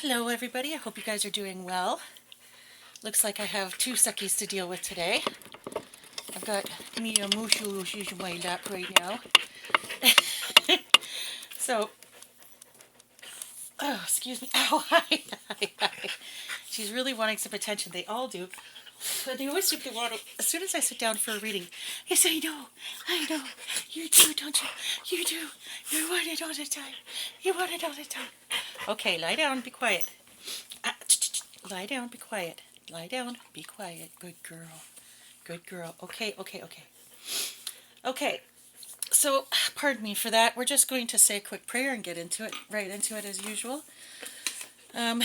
Hello everybody, I hope you guys are doing well. Looks like I have two suckies to deal with today. I've got me a mooshu in my lap right now. So, oh, excuse me. Ow, hi, hi, hi. She's really wanting some attention. They all do. But they always seem to want to, as soon as I sit down for a reading, yes, I know. You do, don't you? You do. You want it all the time. You want it all the time. Okay, lie down, be quiet. Lie down, be quiet. Lie down, be quiet. Good girl. Good girl. Okay. Okay, so pardon me for that. We're just going to say a quick prayer and get into it, right into it as usual. Hi.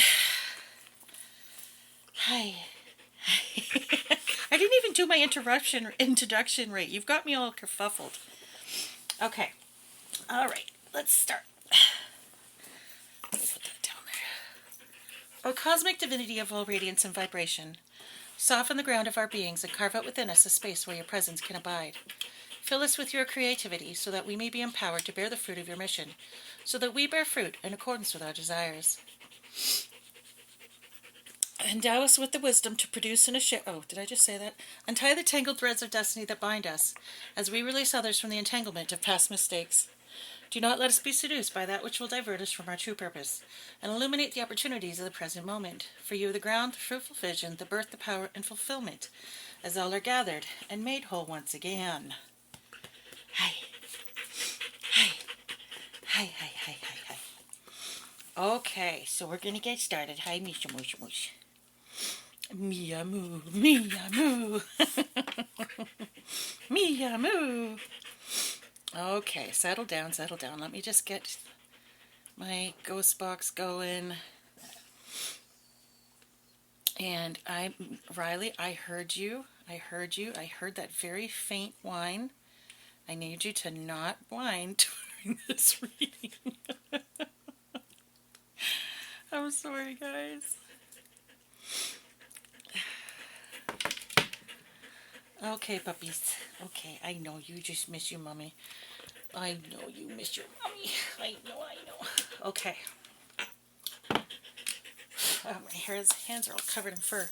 I didn't even do my introduction right. You've got me all kerfuffled. Okay. All right. Let's start. Let me put that down there. O cosmic divinity of all radiance and vibration, soften the ground of our beings and carve out within us a space where your presence can abide. Fill us with your creativity so that we may be empowered to bear the fruit of your mission, so that we bear fruit in accordance with our desires. Endow us with the wisdom to produce and share. Oh, did I just say that? Untie the tangled threads of destiny that bind us, as we release others from the entanglement of past mistakes. Do not let us be seduced by that which will divert us from our true purpose, and illuminate the opportunities of the present moment. For you, the ground, the fruitful vision, the birth, the power, and fulfillment, as all are gathered and made whole once again. Hi. Hi. Okay, so we're going to get started. Hi, Misha Moosh. Mia moo. Mia moo. Okay, settle down. Let me just get my ghost box going. And Riley, I heard you. I heard that very faint whine. I need you to not whine during this reading. I'm sorry, guys. Okay, puppies. Okay, I know you just miss your mommy. I know you miss your mommy. I know. Okay. Oh, my hands are all covered in fur.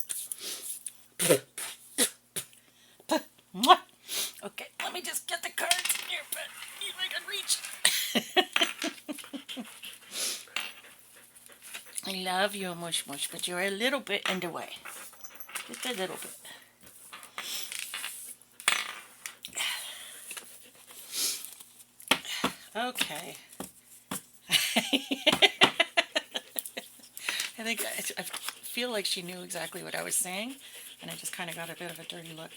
Okay, let me just get the cards here, but if I can reach. I love you, Mush, but you're a little bit in the way. Just a little bit. Okay. I feel like she knew exactly what I was saying, and I just kind of got a bit of a dirty look.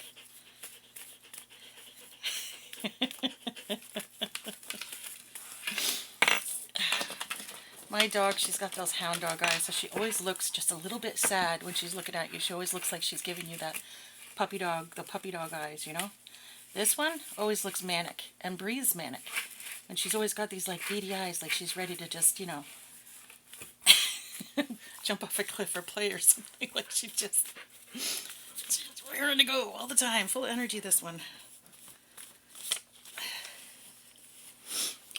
My dog, she's got those hound dog eyes, so she always looks just a little bit sad when she's looking at you. She always looks like she's giving you that the puppy dog eyes, you know? This one always looks manic and breathes manic. And she's always got these like beady eyes, like she's ready to just, jump off a cliff or play or something. Like she's raring to go all the time. Full of energy, this one.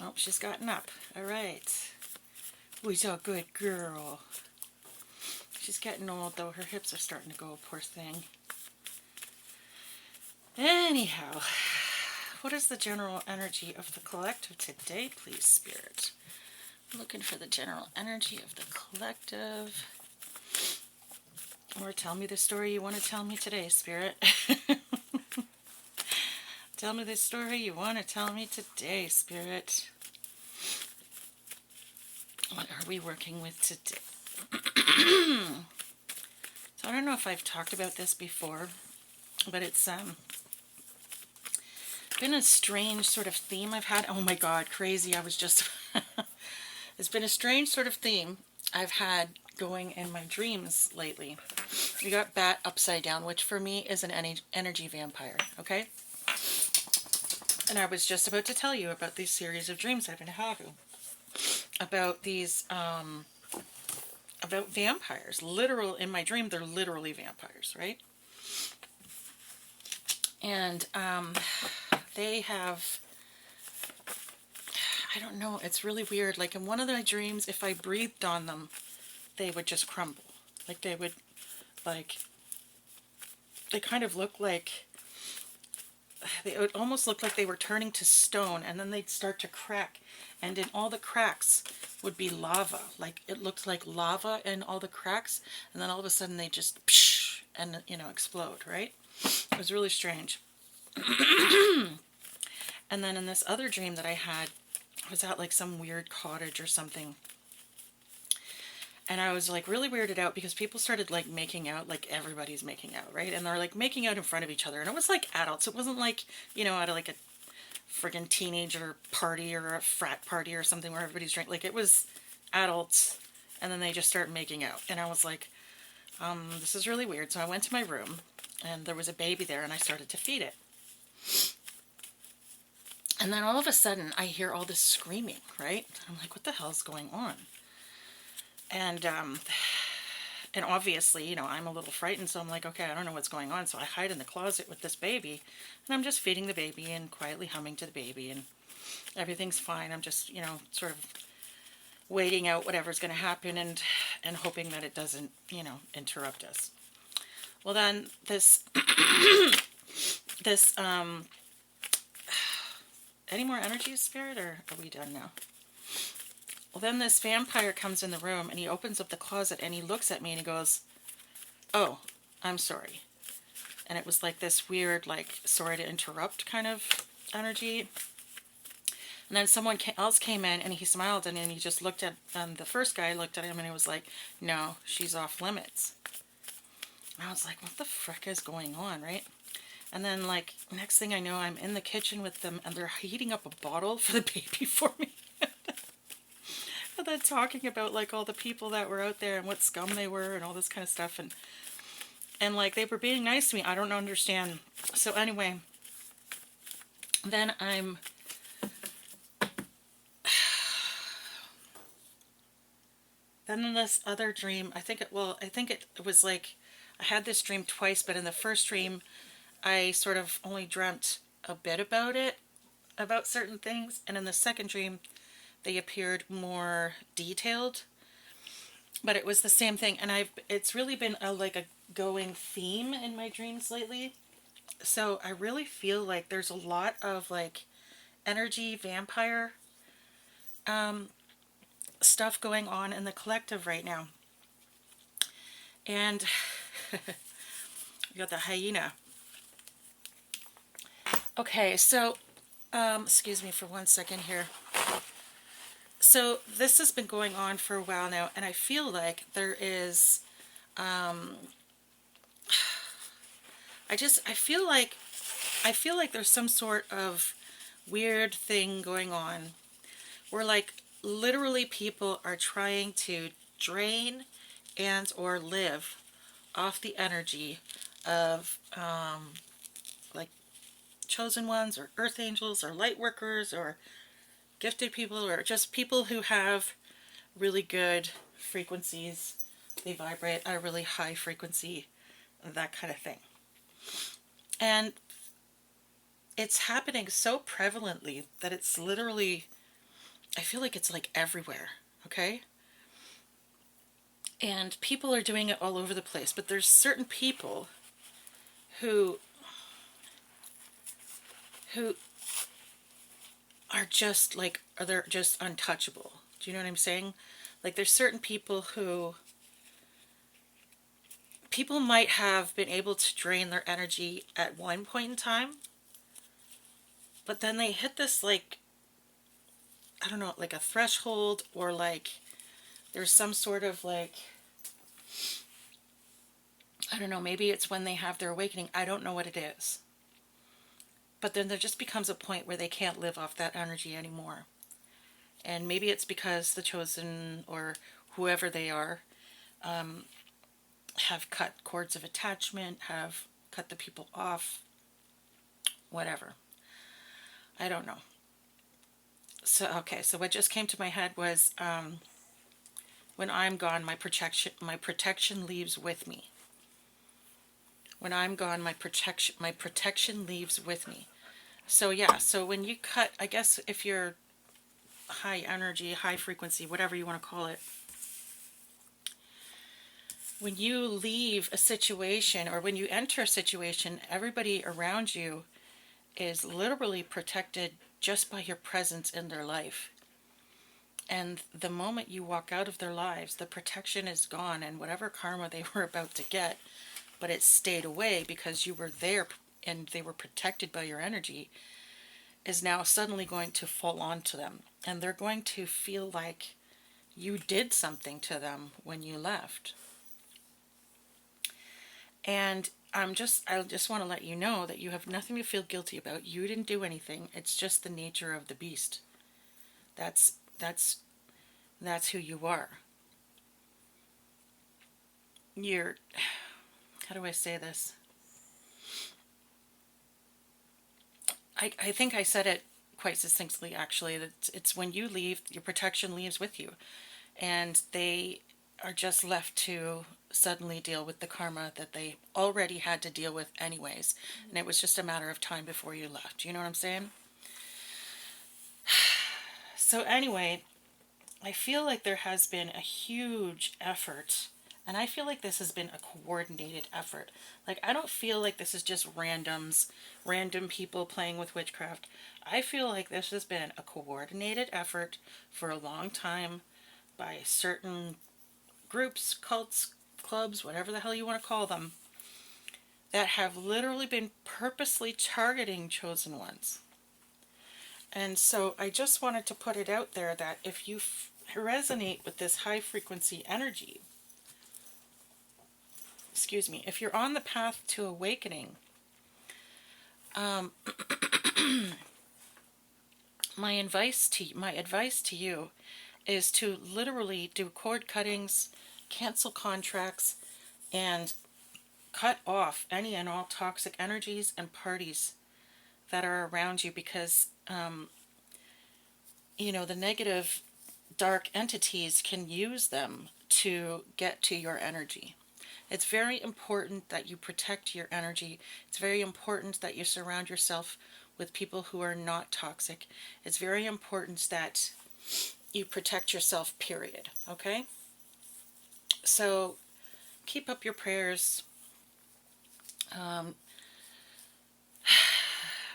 Oh, she's gotten up. All right. Who's a good girl? She's getting old, though. Her hips are starting to go, poor thing. Anyhow, what is the general energy of the collective today, please, Spirit? I'm looking for the general energy of the collective. Or tell me the story you want to tell me today, Spirit. Tell me the story you want to tell me today, Spirit. What are we working with today? So I don't know if I've talked about this before, but it's been a strange sort of theme I've had. Oh my God, crazy. I was just... It's been a strange sort of theme I've had going in my dreams lately. We got Bat upside down, which for me is an energy vampire, okay? And I was just about to tell you about these series of dreams I've been having. About these, about vampires. Literal, in my dream, they're literally vampires, right? And they have, I don't know, it's really weird. Like in one of my dreams, if I breathed on them, they would just crumble. Like they would, like, they kind of look like, it would almost look like they were turning to stone, and then they'd start to crack. And in all the cracks would be lava. Like it looked like lava in all the cracks, and then all of a sudden they just psh, and explode, right? It was really strange. And then in this other dream that I had, I was at like some weird cottage or something. And I was like really weirded out because people started like making out, like everybody's making out, right? And they're like making out in front of each other. And it was like adults. It wasn't like, at like a friggin' teenager party or a frat party or something where everybody's drinking. Like it was adults. And then they just started making out. And I was like, this is really weird. So I went to my room and there was a baby there and I started to feed it. And then all of a sudden I hear all this screaming, right? I'm like, what the hell's going on? And obviously, I'm a little frightened, so I'm like, okay, I don't know what's going on. So I hide in the closet with this baby, and I'm just feeding the baby and quietly humming to the baby, and everything's fine. I'm just, sort of waiting out whatever's going to happen and hoping that it doesn't, interrupt us. Well, then this, this, any more energy, Spirit, or are we done now? Well, then this vampire comes in the room and he opens up the closet and he looks at me and he goes, "Oh, I'm sorry." And it was like this weird, like, sorry to interrupt kind of energy. And then someone else came in and he smiled and then he just looked at, the first guy looked at him and he was like, "No, she's off limits." And I was like, what the frick is going on, right? And then, like, next thing I know, I'm in the kitchen with them and they're heating up a bottle for the baby for me. And then talking about like all the people that were out there and what scum they were and all this kind of stuff, and like they were being nice to me. I don't understand. So anyway, then then in this other dream, I think it was like I had this dream twice, but in the first dream I sort of only dreamt a bit about it, about certain things, and in the second dream they appeared more detailed, but it was the same thing. And it's really been like a going theme in my dreams lately. So I really feel like there's a lot of like energy vampire stuff going on in the collective right now. And you got the hyena. Okay, so excuse me for 1 second here. So this has been going on for a while now, and I feel like there is, I feel like there's some sort of weird thing going on where like literally people are trying to drain and or live off the energy of like chosen ones or earth angels or light workers or gifted people or just people who have really good frequencies. They vibrate at a really high frequency, that kind of thing. And it's happening so prevalently that it's literally, I feel like it's like everywhere, okay? And people are doing it all over the place, but there's certain people who are just like, they're just untouchable. Do you know what I'm saying? Like there's certain people who, people might have been able to drain their energy at one point in time, but then they hit this like, I don't know, like a threshold, or like there's some sort of like, I don't know, maybe it's when they have their awakening. I don't know what it is. But then there just becomes a point where they can't live off that energy anymore. And maybe it's because the chosen or whoever they are have cut cords of attachment, have cut the people off, whatever. I don't know. So, okay, so what just came to my head was when I'm gone, my protection leaves with me. When I'm gone, my protection leaves with me. So yeah, so when you cut, I guess if you're high energy, high frequency, whatever you want to call it, when you leave a situation or when you enter a situation, everybody around you is literally protected just by your presence in their life. And the moment you walk out of their lives, the protection is gone, and whatever karma they were about to get, but it stayed away because you were there and they were protected by your energy, is now suddenly going to fall onto them. And they're going to feel like you did something to them when you left. And I just want to let you know that you have nothing to feel guilty about. You didn't do anything. It's just the nature of the beast. That's that's that's who you are. You're, how do I say this? I think I said it quite succinctly, actually, that it's when you leave, your protection leaves with you. And they are just left to suddenly deal with the karma that they already had to deal with anyways. And it was just a matter of time before you left. You know what I'm saying? So anyway, I feel like there has been a huge effort, and I feel like this has been a coordinated effort. Like, I don't feel like this is just random people playing with witchcraft. I feel like this has been a coordinated effort for a long time by certain groups, cults, clubs, whatever the hell you want to call them, that have literally been purposely targeting chosen ones. And so I just wanted to put it out there that if you resonate with this high frequency energy, excuse me, if you're on the path to awakening, my advice to you is to literally do cord cuttings, cancel contracts, and cut off any and all toxic energies and parties that are around you, because the negative dark entities can use them to get to your energy. It's very important that you protect your energy. It's very important that you surround yourself with people who are not toxic. It's very important that you protect yourself, period. Okay? So keep up your prayers.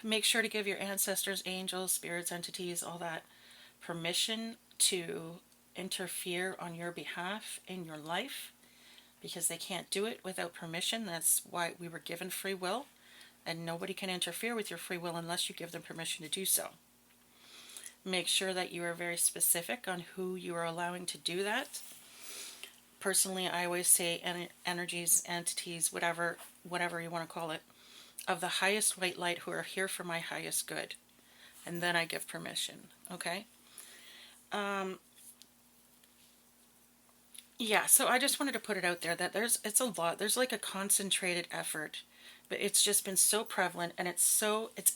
Make sure to give your ancestors, angels, spirits, entities, all that permission to interfere on your behalf in your life, because they can't do it without permission. That's why we were given free will, and nobody can interfere with your free will unless you give them permission to do so. Make sure that you are very specific on who you are allowing to do that. Personally, I always say energies, entities, whatever you want to call it, of the highest white light who are here for my highest good. And then I give permission, okay? Yeah, so I just wanted to put it out there that it's a lot. There's like a concentrated effort, but it's just been so prevalent, and it's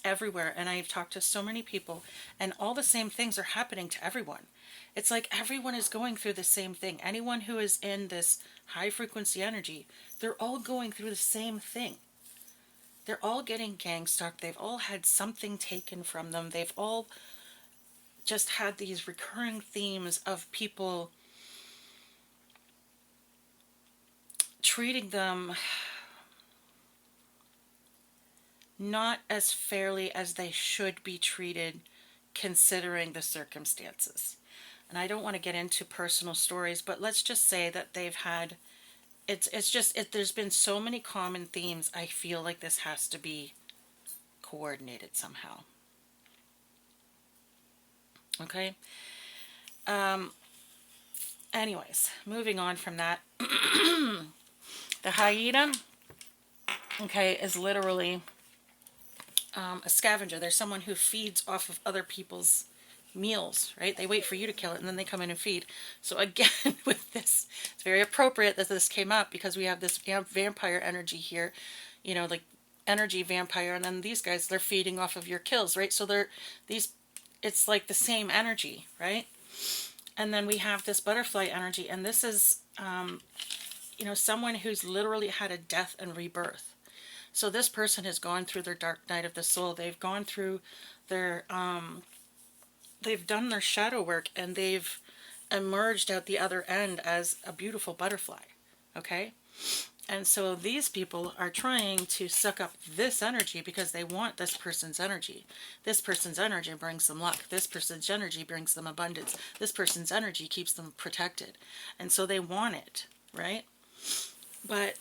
everywhere. And I've talked to so many people, and all the same things are happening to everyone. It's like everyone is going through the same thing. Anyone who is in this high frequency energy, they're all going through the same thing. They're all getting gang stalked. They've all had something taken from them. They've all just had these recurring themes of people treating them not as fairly as they should be treated, considering the circumstances. And I don't want to get into personal stories, but let's just say that they've had, there's been so many common themes. I feel like this has to be coordinated somehow. Okay? Anyways, moving on from that. The hyena, okay, is literally a scavenger. There's someone who feeds off of other people's meals, right? They wait for you to kill it, and then they come in and feed. So again, with this, it's very appropriate that this came up, because we have this vampire energy here, like energy vampire, and then these guys, they're feeding off of your kills, right? So it's like the same energy, right? And then we have this butterfly energy, and this is, someone who's literally had a death and rebirth. So this person has gone through their dark night of the soul. They've gone through their, they've done their shadow work, and they've emerged out the other end as a beautiful butterfly, Okay? And so these people are trying to suck up this energy because they want this person's energy. This person's energy brings them luck. This person's energy brings them abundance. This person's energy keeps them protected. And so they want it, right? But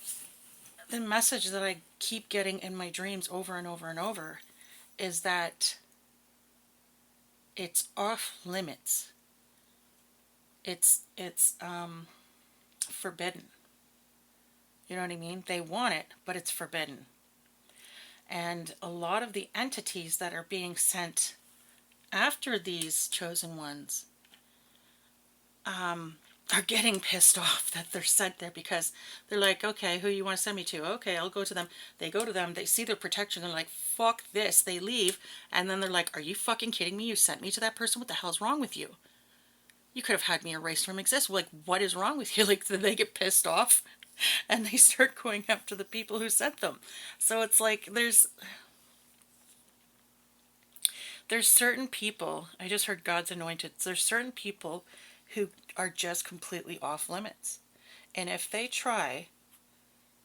the message that I keep getting in my dreams over and over and over is that it's off limits. It's forbidden. You know what I mean? They want it, but it's forbidden. And a lot of the entities that are being sent after these chosen ones are getting pissed off that they're sent there because they're like, okay, who you want to send me to? Okay, I'll go to them. They go to them. They see their protection. They're like, fuck this. They leave. And then they're like, are you fucking kidding me? You sent me to that person? What the hell's wrong with you? You could have had me erased from existence. Like, what is wrong with you? Like, did they get pissed off? And they start going after the people who sent them. So it's like, there's certain people, I just heard God's anointed, there's certain people who are just completely off limits. And if they try,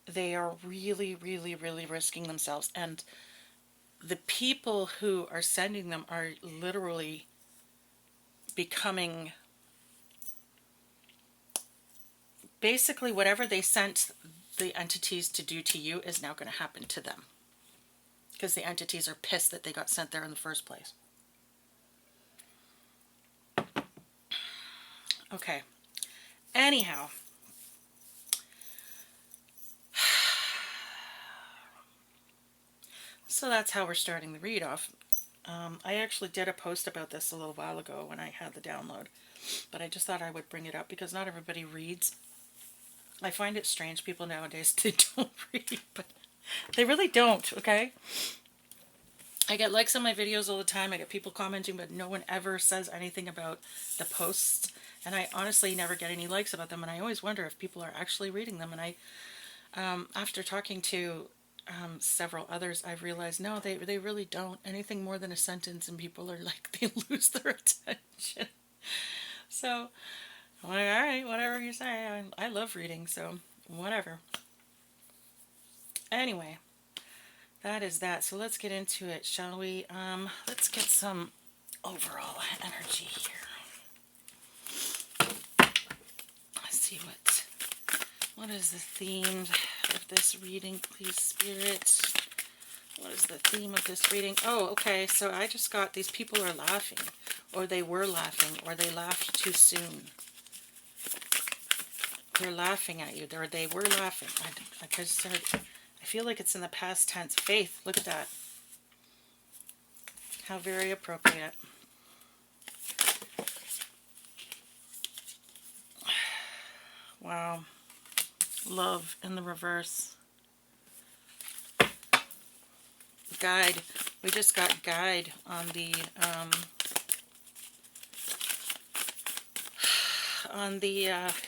they are really, really, really risking themselves. And the people who are sending them are literally becoming, basically whatever they sent the entities to do to you is now going to happen to them. Because the entities are pissed that they got sent there in the first place. Okay. Anyhow. So that's how we're starting the read off. I actually did a post about this a little while ago when I had the download. But I just thought I would bring it up because not everybody reads. I find it strange people nowadays, they don't read, but they really don't, okay? I get likes on my videos all the time. I get people commenting, but no one ever says anything about the posts. And I honestly never get any likes about them. And I always wonder if people are actually reading them. And I, after talking to several others, I've realized, no, they really don't. Anything more than a sentence and people are like, they lose their attention. So, I'm like, all right, whatever you say. I love reading, so whatever. Anyway. That is that. So let's get into it, shall we? Let's get some overall energy here. Let's see what is the theme of this reading, please, Spirit? What is the theme of this reading? Oh, okay. So I just got these people are laughing, or they were laughing, or they laughed too soon. They're laughing at you. They were laughing. I just heard. I feel like it's in the past tense. Faith, look at that. How very appropriate. Wow. Love in the reverse. Guide. We just got guide on the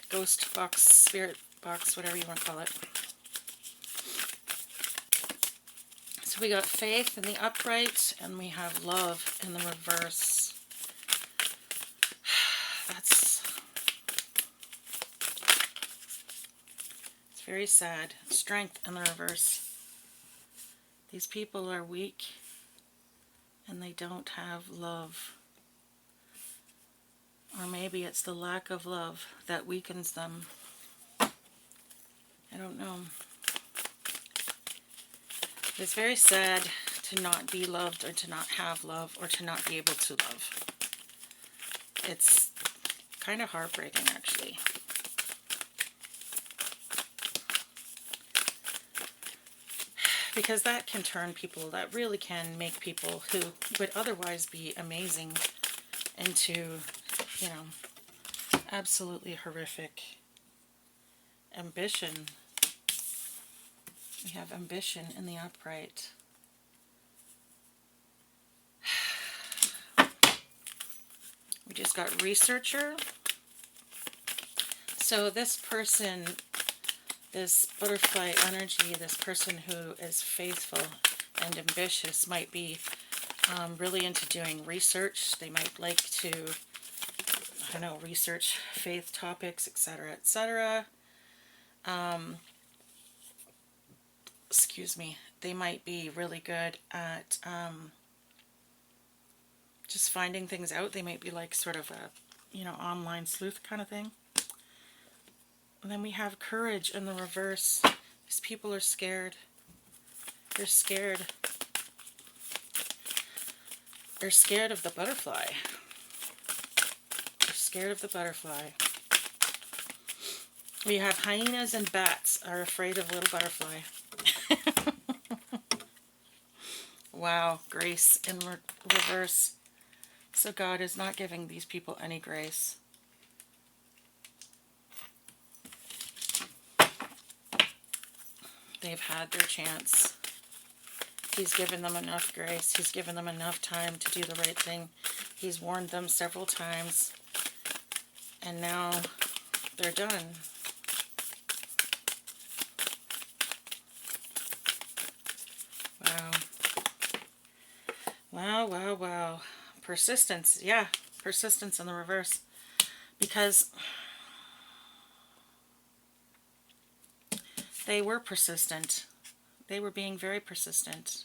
ghost box, spirit box, whatever you want to call it. So we got faith in the upright, and we have love in the reverse. It's very sad. Strength in the reverse. These people are weak, and they don't have love. Or maybe it's the lack of love that weakens them. I don't know. It's very sad to not be loved, or to not have love, or to not be able to love. It's kind of heartbreaking, actually. Because that can turn people, that really can make people who would otherwise be amazing into, you know, absolutely horrific. Ambition. We have ambition in the upright. We just got researcher. So this person, this butterfly energy, this person who is faithful and ambitious might be really into doing research. They might like to, I don't know, research faith topics, etc., etc. Excuse me, they might be really good at just finding things out. They might be like sort of a, online sleuth kind of thing. And then we have courage in the reverse. These people are scared. They're scared. They're scared of the butterfly. They're scared of the butterfly. We have hyenas and bats are afraid of little butterfly. Wow, grace in reverse. So God is not giving these people any grace. They've had their chance. He's given them enough grace. He's given them enough time to do the right thing. He's warned them several times. And now they're done. Wow. Wow, wow, wow. Persistence. Yeah, persistence in the reverse. Because they were persistent. They were being very persistent.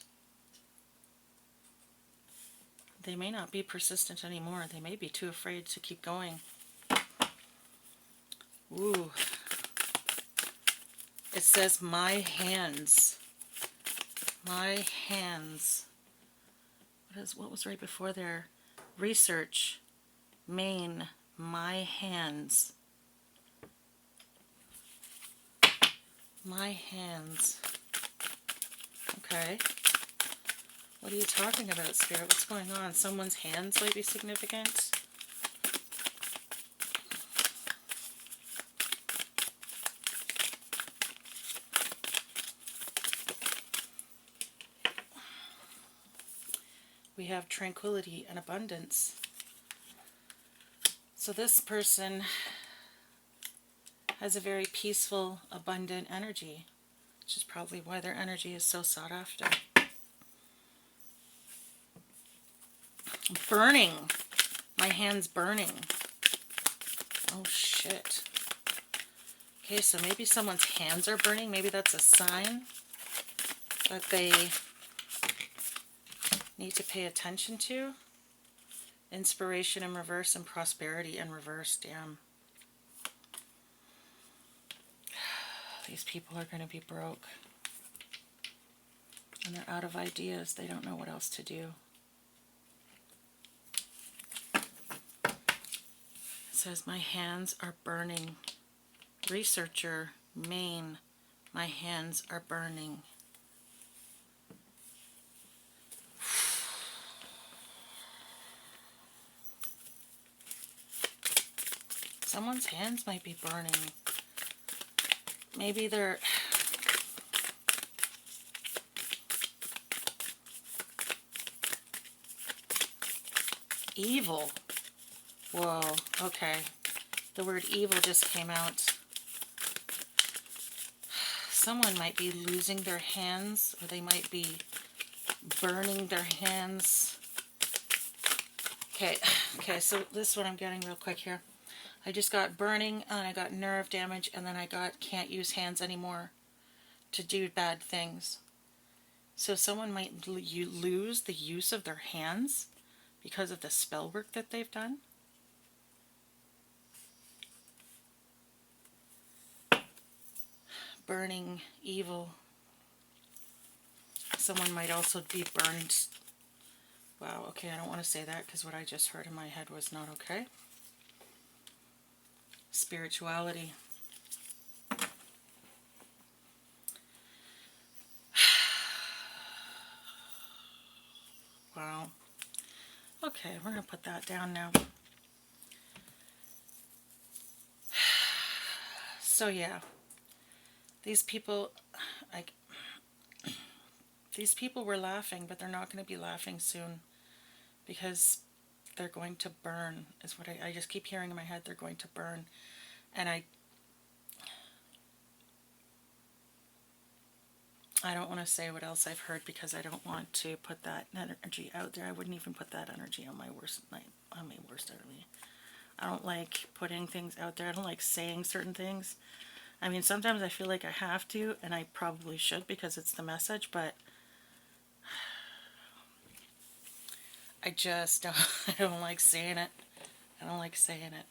They may not be persistent anymore. They may be too afraid to keep going. Ooh. It says, my hands. My hands. What was right before there? Research. Main. My hands. My hands. Okay. What are you talking about, Spirit? What's going on? Someone's hands might be significant. We have tranquility and abundance. So this person has a very peaceful, abundant energy, which is probably why their energy is so sought after. Burning. My hand's burning. Oh shit. Okay, so maybe someone's hands are burning. Maybe that's a sign that they need to pay attention to. Inspiration in reverse and prosperity in reverse. Damn. These people are going to be broke. And they're out of ideas. They don't know what else to do. It says, my hands are burning. Researcher, Maine, my hands are burning. Someone's hands might be burning. Maybe they're... evil. Whoa, okay. The word evil just came out. Someone might be losing their hands, or they might be burning their hands. Okay, so this is what I'm getting real quick here. I just got burning, and I got nerve damage, and then I got can't use hands anymore to do bad things. So someone might lose the use of their hands because of the spell work that they've done. Burning, evil. Someone might also be burned. Wow, okay, I don't want to say that because what I just heard in my head was not okay. Spirituality. Wow. Okay, we're going to put that down now. So yeah, these people were laughing, but they're not going to be laughing soon because they're going to burn, is what I just keep hearing in my head. They're going to burn. And I don't want to say what else I've heard because I don't want to put that energy out there. I wouldn't even put that energy on my worst night, on my worst enemy. I don't like putting things out there. I don't like saying certain things. I mean, sometimes I feel like I have to, and I probably should because it's the message, but I just don't, I don't like saying it. I don't like saying it.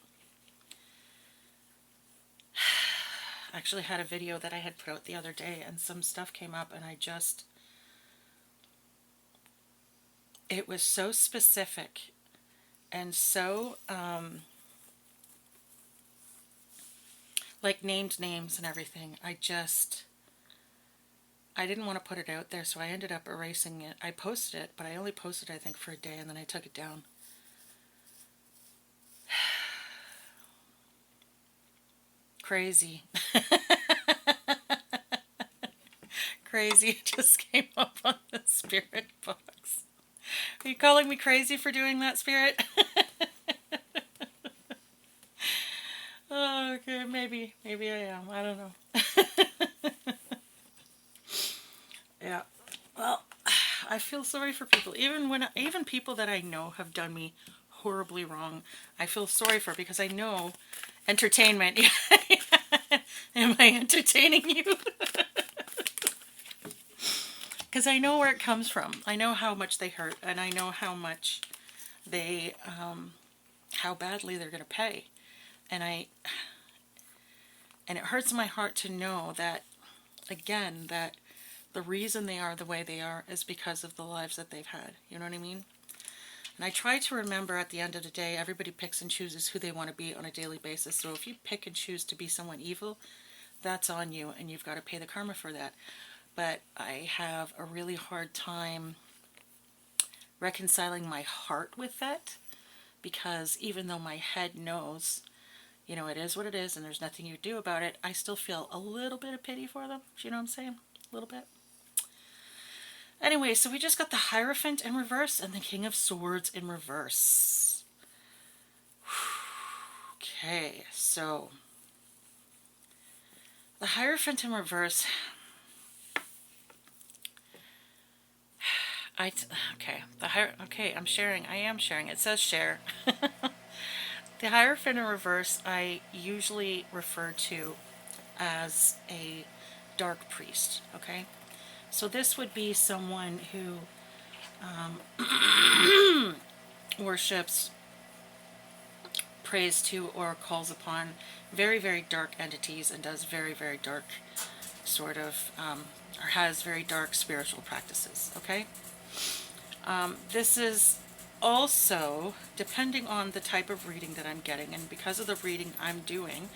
I actually had a video that I had put out the other day, and some stuff came up, and it was so specific and so, like named names and everything. I didn't want to put it out there, so I ended up erasing it. I posted it, but I only posted it, I think, for a day, and then I took it down. Crazy. Crazy. It just came up on the spirit box. Are you calling me crazy for doing that, Spirit? Oh, okay, maybe I am. I don't know. Yeah. Well, I feel sorry for people, even people that I know have done me horribly wrong. I feel sorry for because I know entertainment. Am I entertaining you? Because I know where it comes from. I know how much they hurt, and I know how much they, how badly they're going to pay. And it hurts my heart to know that, again, that the reason they are the way they are is because of the lives that they've had. You know what I mean? And I try to remember at the end of the day, everybody picks and chooses who they want to be on a daily basis. So if you pick and choose to be someone evil, that's on you, and you've got to pay the karma for that. But I have a really hard time reconciling my heart with that, because even though my head knows, you know, it is what it is and there's nothing you do about it, I still feel a little bit of pity for them. Do you know what I'm saying? A little bit. Anyway, so we just got the Hierophant in reverse and the King of Swords in reverse. Okay, so the Hierophant in reverse. I'm sharing. I am sharing. It says share. The Hierophant in reverse, I usually refer to as a dark priest. Okay, so this would be someone who worships, prays to, or calls upon very, very dark entities and does very, very dark sort of, or has very dark spiritual practices. Okay. This is also, depending on the type of reading that I'm getting, and because of the reading I'm doing,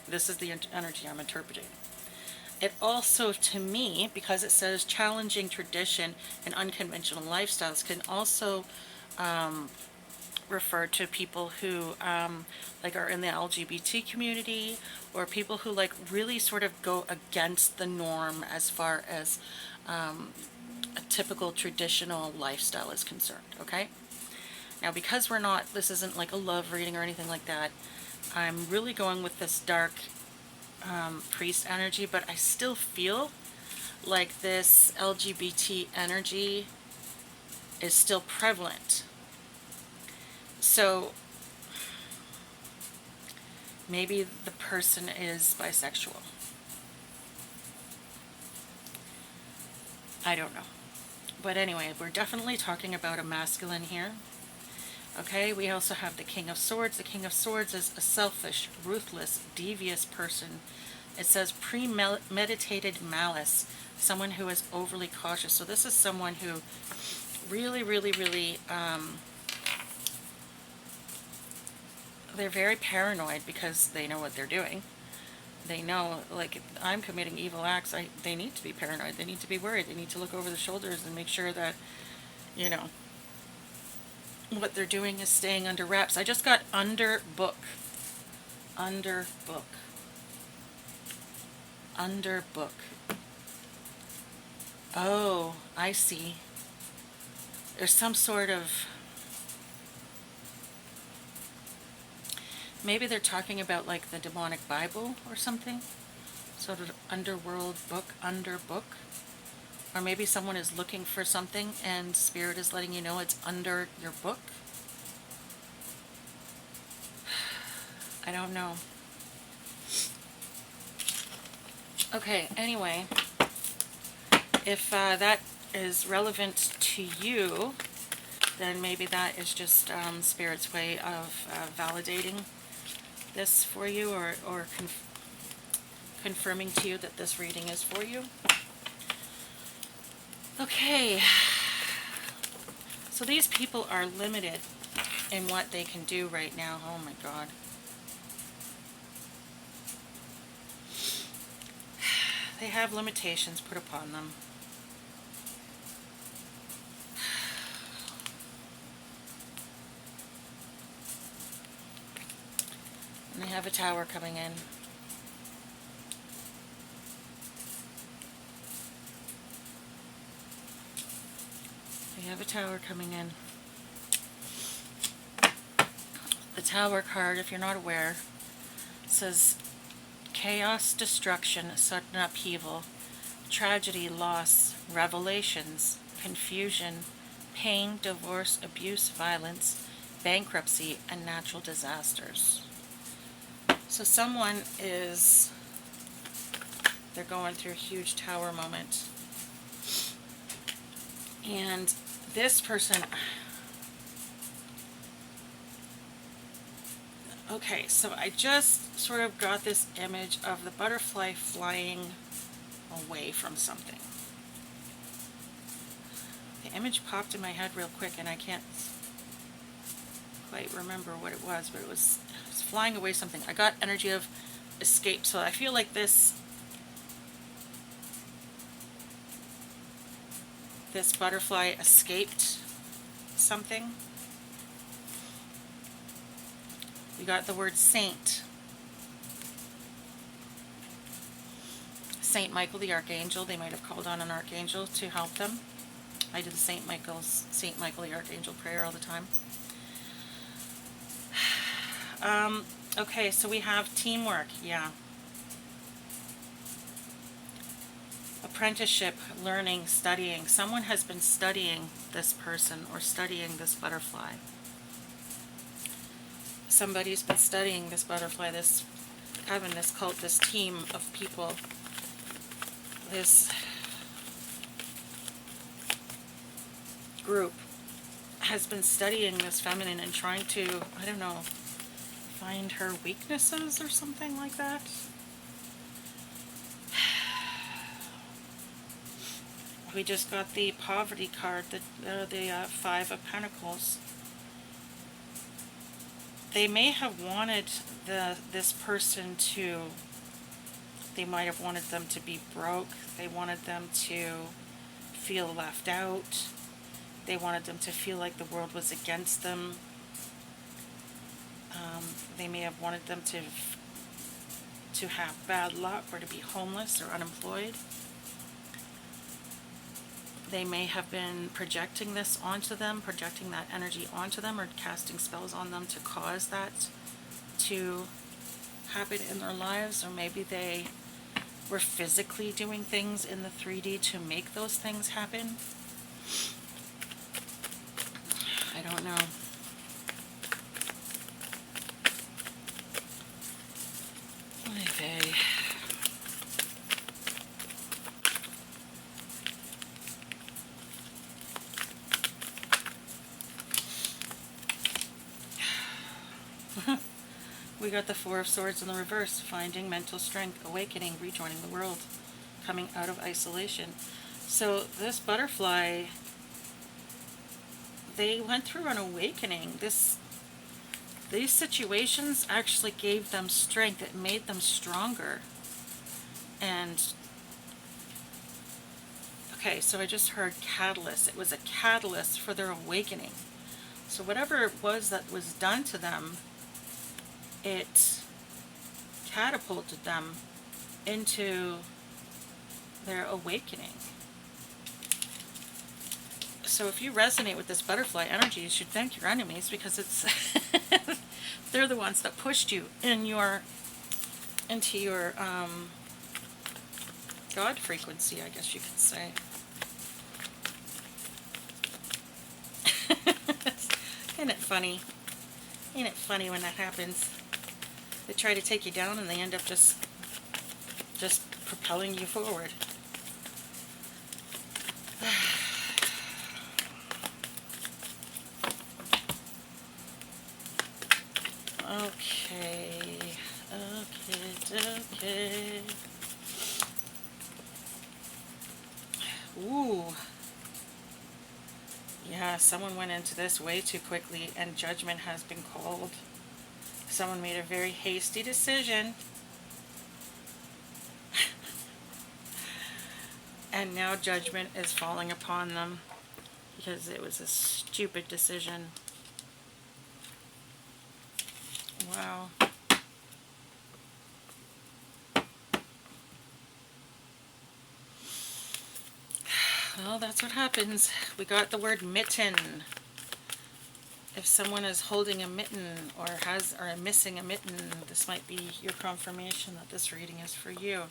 this is the energy I'm interpreting. It also, to me, because it says challenging tradition and unconventional lifestyles, can also refer to people who like are in the LGBT community, or people who like really sort of go against the norm as far as a typical traditional lifestyle is concerned. Okay, now because this isn't like a love reading or anything like that, I'm really going with this dark priest energy, but I still feel like this LGBT energy is still prevalent. So maybe the person is bisexual. I don't know. But anyway, we're definitely talking about a masculine here. Okay, we also have the King of Swords. The King of Swords is a selfish, ruthless, devious person. It says premeditated malice, someone who is overly cautious. So this is someone who really, really, really, they're very paranoid because they know what they're doing. They know, like, if I'm committing evil acts, they need to be paranoid. They need to be worried. They need to look over their shoulders and make sure that, you know, what they're doing is staying under wraps. I just got under book. Under book. Under book. Oh, I see. There's some sort of... Maybe they're talking about like the demonic Bible or something. Sort of underworld book, under book. Or maybe someone is looking for something and Spirit is letting you know it's under your book. I don't know. Okay, anyway, if that is relevant to you, then maybe that is just Spirit's way of validating this for you, or confirming to you that this reading is for you. Okay, so these people are limited in what they can do right now. Oh my God. They have limitations put upon them. And they have a tower coming in. They have a tower coming in. The Tower card, if you're not aware, says chaos, destruction, sudden upheaval, tragedy, loss, revelations, confusion, pain, divorce, abuse, violence, bankruptcy, and natural disasters. So someone they're going through a huge tower moment. And this person, okay, so I just sort of got this image of the butterfly flying away from something. The image popped in my head real quick and I can't quite remember what it was, but it was flying away something. I got energy of escape, so I feel like this butterfly escaped something. We got the word saint. Saint Michael the Archangel. They might have called on an archangel to help them. I do the Saint Michael the Archangel prayer all the time. Okay, so we have teamwork, yeah. Apprenticeship, learning, studying. Someone has been studying this person or studying this butterfly. Somebody's been studying this butterfly, this coven, this cult, this team of people. This group has been studying this feminine and trying to, I don't know, find her weaknesses or something like that. We just got the poverty card, the Five of Pentacles. They may have wanted this person to, they might have wanted them to be broke. They wanted them to feel left out. They wanted them to feel like the world was against them. They may have wanted them to have bad luck or to be homeless or unemployed. They may have been projecting this onto them, projecting that energy onto them, or casting spells on them to cause that to happen in their lives. Or maybe they were physically doing things in the 3D to make those things happen. I don't know. Okay. We got the Four of Swords in the reverse, finding mental strength, awakening, rejoining the world, coming out of isolation. So this butterfly, they went through an awakening. These situations actually gave them strength. It made them stronger. And okay, so I just heard catalyst. It was a catalyst for their awakening. So whatever it was that was done to them, it catapulted them into their awakening. So if you resonate with this butterfly energy, you should thank your enemies, because it's they're the ones that pushed you into your God frequency, I guess you could say. Isn't it funny? Ain't it funny when that happens? They try to take you down and they end up just just propelling you forward. Okay. Okay. Ooh. Yeah, someone went into this way too quickly and judgment has been called. Someone made a very hasty decision. And now judgment is falling upon them because it was a stupid decision. Wow. Well, that's what happens. We got the word mitten. If someone is holding a mitten or missing a mitten, this might be your confirmation that this reading is for you.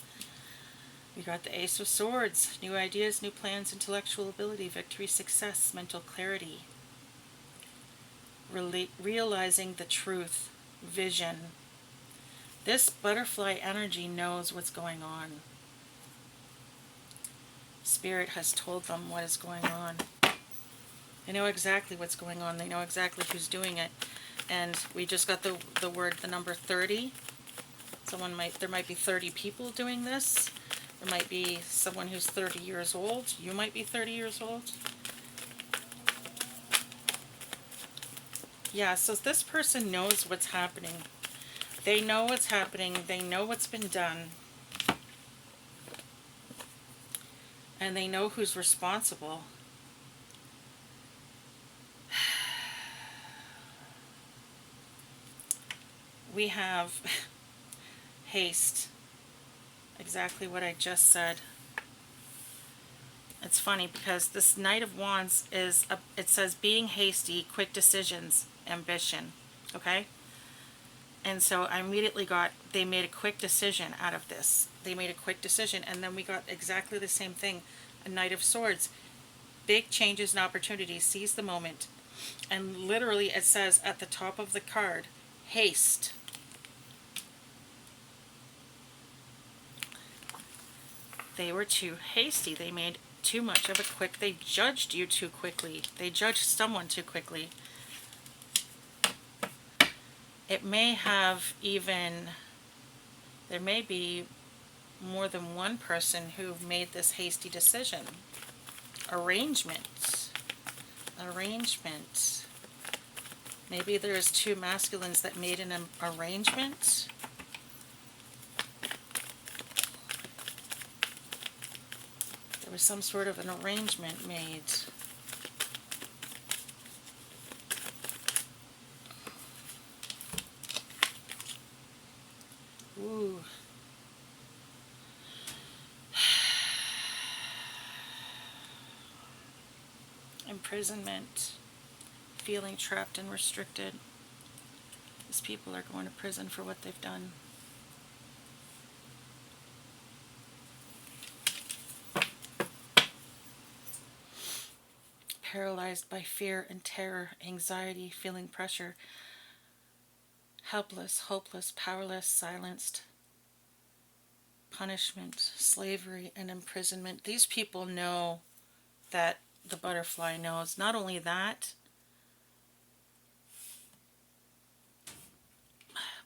We got the Ace of Swords. New ideas, new plans, intellectual ability, victory, success, mental clarity. Realizing the truth, vision. This butterfly energy knows what's going on. Spirit has told them what is going on. They know exactly what's going on. They know exactly who's doing it. And we just got the number 30. There might be 30 people doing this. There might be someone who's 30 years old. You might be 30 years old. Yeah, so this person knows what's happening. They know what's happening. They know what's been done. And they know who's responsible. We have haste. Exactly what I just said. It's funny because this Knight of Wands it says being hasty, quick decisions, ambition. Okay? And so I immediately got, they made a quick decision out of this. They made a quick decision. And then we got exactly the same thing. A Knight of Swords. Big changes and opportunities. Seize the moment. And literally it says at the top of the card, haste. They were too hasty. They made too much of a they judged you too quickly. They judged someone too quickly. It may have there may be more than one person who made this hasty decision. Arrangement. Maybe there's two masculines that made an arrangement. There was some sort of an arrangement made. Ooh. Imprisonment. Feeling trapped and restricted. These people are going to prison for what they've done. Paralyzed by fear and terror, anxiety, feeling pressure. Helpless, hopeless, powerless, silenced. Punishment, slavery, and imprisonment. These people know that the butterfly knows. Not only that,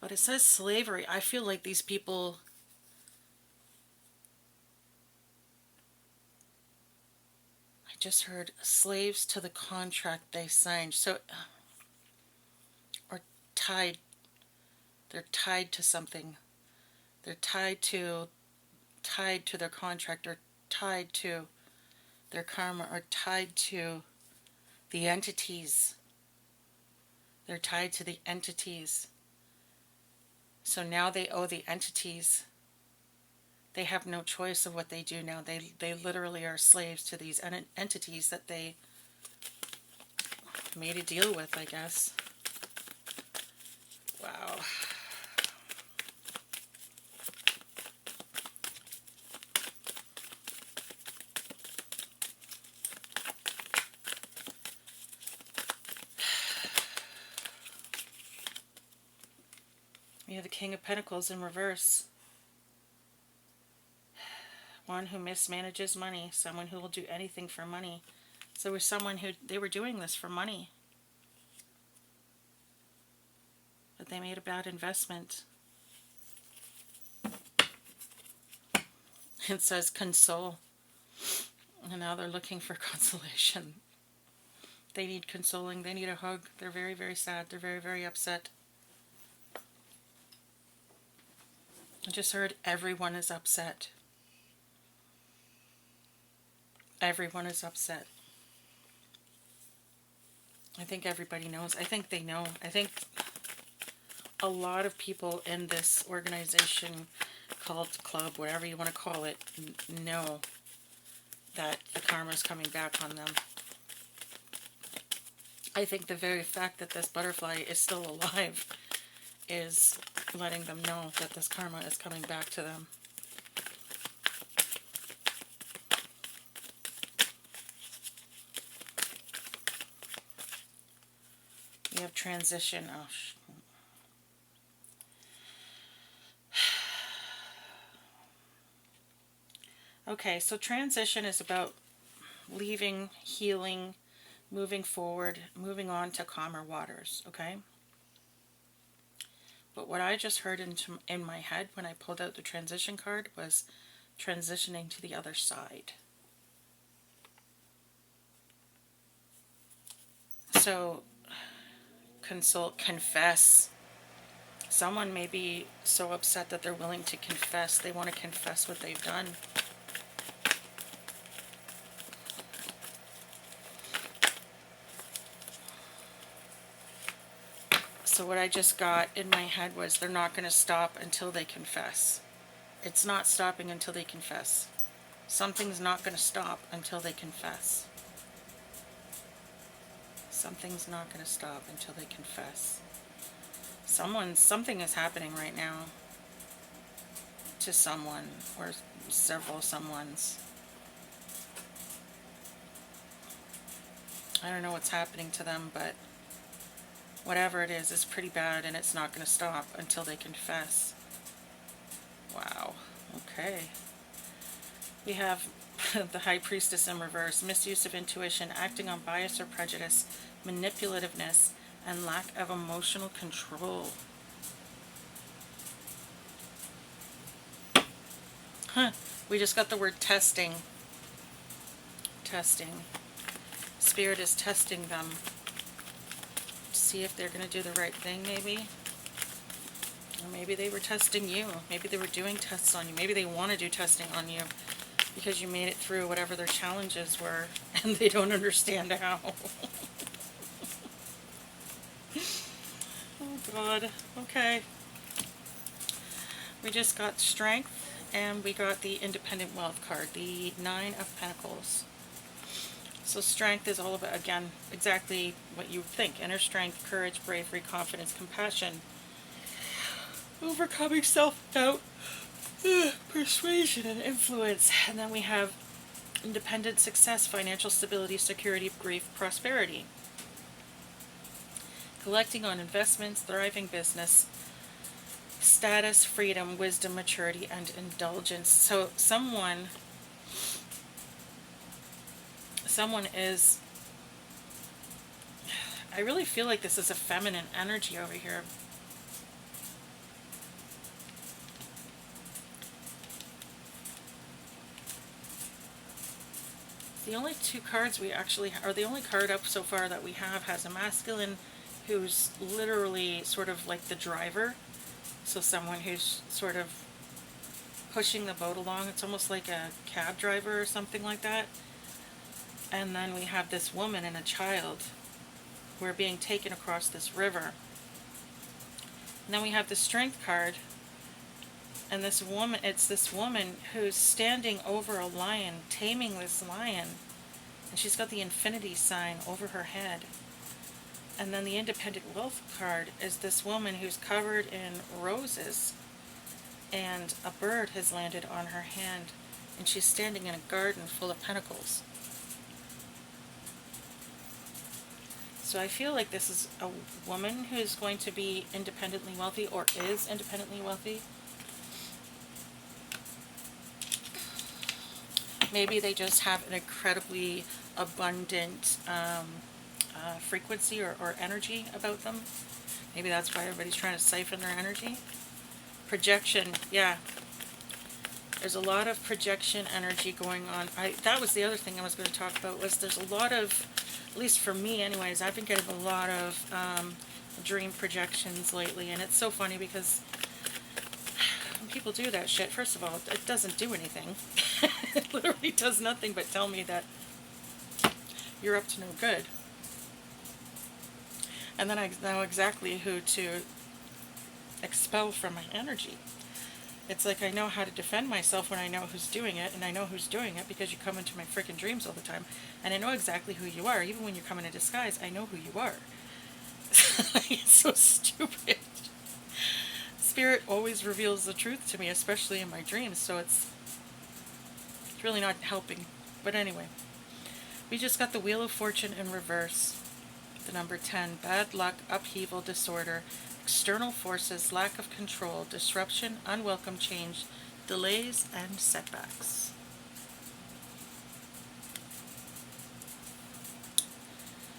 but it says slavery. I feel like these people, I just heard slaves to the contract they signed. So, or tied. They're tied to something. They're tied to their contract, or tied to their karma, or tied to the entities. They're tied to the entities. So now they owe the entities. They have no choice of what they do now. They literally are slaves to these entities that they made a deal with, I guess. Wow. We have the King of Pentacles in reverse. One who mismanages money, someone who will do anything for money. So we're someone who, they were doing this for money, but they made a bad investment. It says console, and now they're looking for consolation. They need consoling, they need a hug. They're very, very sad. They're very, very upset. I just heard everyone is upset. Everyone is upset. I think everybody knows. I think they know. I think a lot of people in this organization, cult, club, whatever you want to call it, know that the karma is coming back on them. I think the very fact that this butterfly is still alive is letting them know that this karma is coming back to them. You have transition. Oh, okay, so transition is about leaving, healing, moving forward, moving on to calmer waters, okay? But what I just heard in my head when I pulled out the transition card was transitioning to the other side. So, consult, confess. Someone may be so upset that they're willing to confess. They want to confess what they've done. So what I just got in my head was they're not going to stop until they confess. It's not stopping until they confess. Something's not going to stop until they confess. Something's not going to stop until they confess. Something is happening right now to someone or several someones. I don't know what's happening to them, but whatever it is pretty bad, and it's not going to stop until they confess. Wow. Okay. We have the High Priestess in reverse. Misuse of intuition, acting on bias or prejudice, manipulativeness, and lack of emotional control. Huh. We just got the word testing. Testing. Spirit is testing them. See if they're going to do the right thing, maybe. Or maybe they were testing you. Maybe they were doing tests on you. Maybe they want to do testing on you because you made it through whatever their challenges were and they don't understand how. Oh God. Okay. We just got strength and we got the independent wealth card, the 9 of Pentacles. So strength is all about, again, exactly what you think. Inner strength, courage, bravery, confidence, compassion, overcoming self-doubt, persuasion, and influence. And then we have independent success, financial stability, security, grief, prosperity. Collecting on investments, thriving business, status, freedom, wisdom, maturity, and indulgence. So someone is, I really feel like this is a feminine energy over here. The only 2 cards we actually, or the only card up so far that we have has a masculine who's literally sort of like the driver. So someone who's sort of pushing the boat along. It's almost like a cab driver or something like that. And then we have this woman and a child who are being taken across this river. And then we have the strength card. And this woman, it's this woman who's standing over a lion, taming this lion. And she's got the infinity sign over her head. And then the independent wealth card is this woman who's covered in roses. And a bird has landed on her hand. And she's standing in a garden full of pentacles. So I feel like this is a woman who is going to be independently wealthy or is independently wealthy. Maybe they just have an incredibly abundant frequency or energy about them. Maybe that's why everybody's trying to siphon their energy. Projection, yeah. There's a lot of projection energy going on. That was the other thing I was going to talk about, was there's a lot of, at least for me anyways, I've been getting a lot of dream projections lately, and it's so funny because when people do that shit, first of all, it doesn't do anything. It literally does nothing but tell me that you're up to no good. And then I know exactly who to expel from my energy. It's like I know how to defend myself when I know who's doing it, and I know who's doing it because you come into my freaking dreams all the time, and I know exactly who you are. Even when you come in a disguise, I know who you are. It's so stupid. Spirit always reveals the truth to me, especially in my dreams, so it's really not helping. But anyway, we just got the Wheel of Fortune in reverse. The number 10, bad luck, upheaval, disorder, external forces, lack of control, disruption, unwelcome change, delays, and setbacks.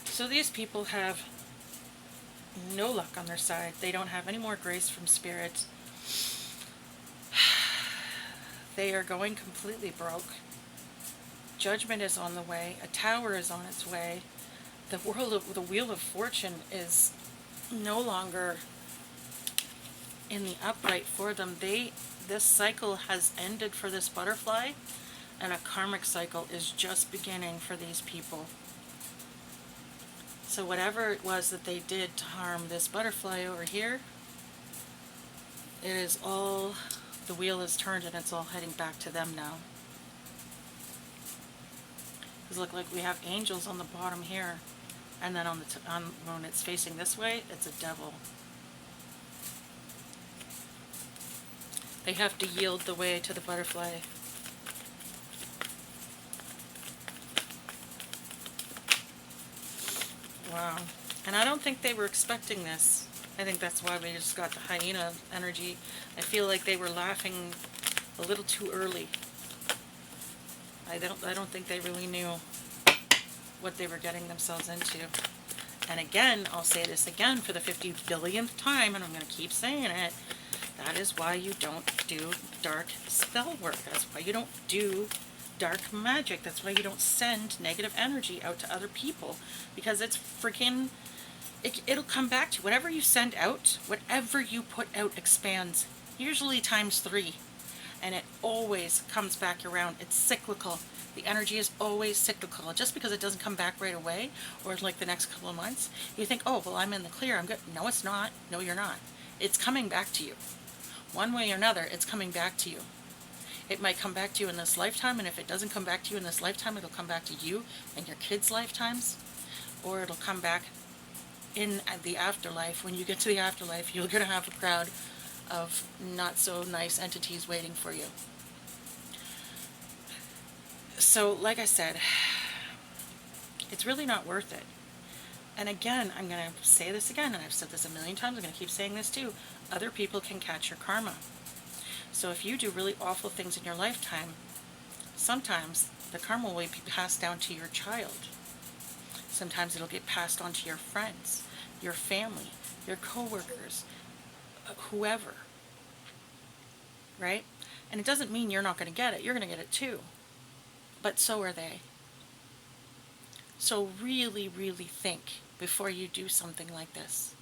So these people have no luck on their side. They don't have any more grace from Spirit. They are going completely broke. Judgment is on the way. A tower is on its way. The Wheel of Fortune is no longer in the upright for them. This cycle has ended for this butterfly, and a karmic cycle is just beginning for these people. So whatever it was that they did to harm this butterfly over here, it is all, the wheel is turned and it's all heading back to them now. Because look, like we have angels on the bottom here, and then when it's facing this way, it's a devil. They have to yield the way to the butterfly. Wow. And I don't think they were expecting this. I think that's why we just got the hyena energy. I feel like they were laughing a little too early. I don't think they really knew what they were getting themselves into. And again, I'll say this again for the 50 billionth time, and I'm going to keep saying it. That is why you don't do dark spell work. That's why you don't do dark magic. That's why you don't send negative energy out to other people. Because it's freaking, it'll come back to you. Whatever you send out, whatever you put out expands, usually times 3. And it always comes back around. It's cyclical. The energy is always cyclical. Just because it doesn't come back right away, or like the next couple of months, you think, oh, well, I'm in the clear, I'm good. No, it's not. No, you're not. It's coming back to you. One way or another, it's coming back to you. It might come back to you in this lifetime, and if it doesn't come back to you in this lifetime, it'll come back to you and your kids' lifetimes, or it'll come back in the afterlife. When you get to the afterlife, you're going to have a crowd of not so nice entities waiting for you. So, like I said, it's really not worth it. And again, I'm going to say this again, and I've said this a million times, I'm going to keep saying this too. Other people can catch your karma. So if you do really awful things in your lifetime, sometimes the karma will be passed down to your child. Sometimes it'll get passed on to your friends, your family, your coworkers, whoever. Right? And it doesn't mean you're not going to get it. You're going to get it too. But so are they. So really, really think before you do something like this.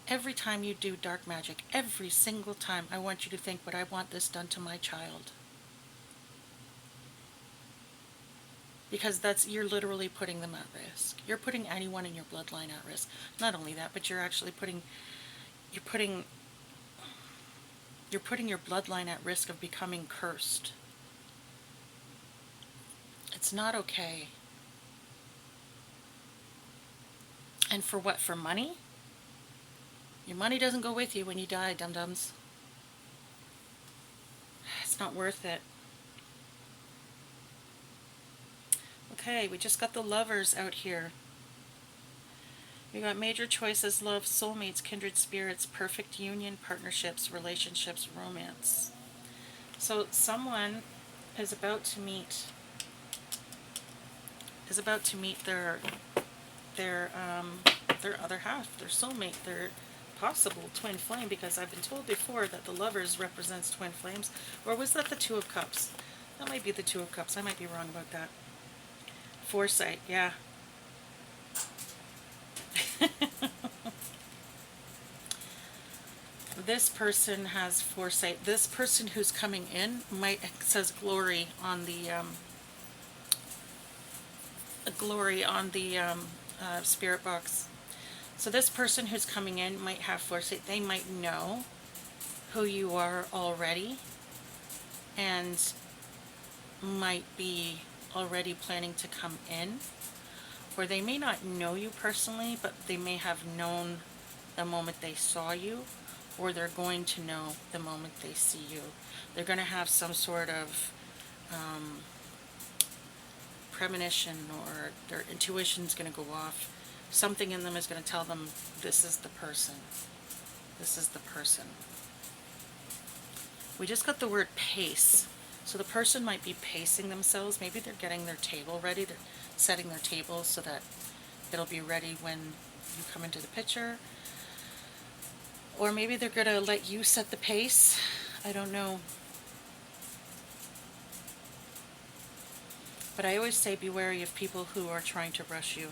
Every time you do dark magic, every single time, I want you to think, but I want this done to my child. Because you're literally putting them at risk. You're putting anyone in your bloodline at risk. Not only that, but you're actually putting your bloodline at risk of becoming cursed. It's not okay. And for what? For money? Your money doesn't go with you when you die, dum-dums. It's not worth it. Okay, we just got the lovers out here. We got major choices, love, soulmates, kindred spirits, perfect union, partnerships, relationships, romance. So someone is about to meet their other half, their soulmate, their possible twin flame, because I've been told before that the lovers represents twin flames. Or was that the Two of Cups? That might be the Two of Cups. I might be wrong about that. Foresight, yeah. This person has foresight. This person who's coming in says glory on the spirit box. So this person who's coming in might have foresight. They might know who you are already and might be already planning to come in. Or they may not know you personally, but they may have known the moment they saw you, or they're going to know the moment they see you. They're going to have some sort of premonition, or their intuition's going to go off. Something in them is going to tell them, this is the person. This is the person. We just got the word pace. So the person might be pacing themselves. Maybe they're getting their table ready. They're setting their table so that it'll be ready when you come into the picture. Or maybe they're going to let you set the pace. I don't know. But I always say be wary of people who are trying to rush you.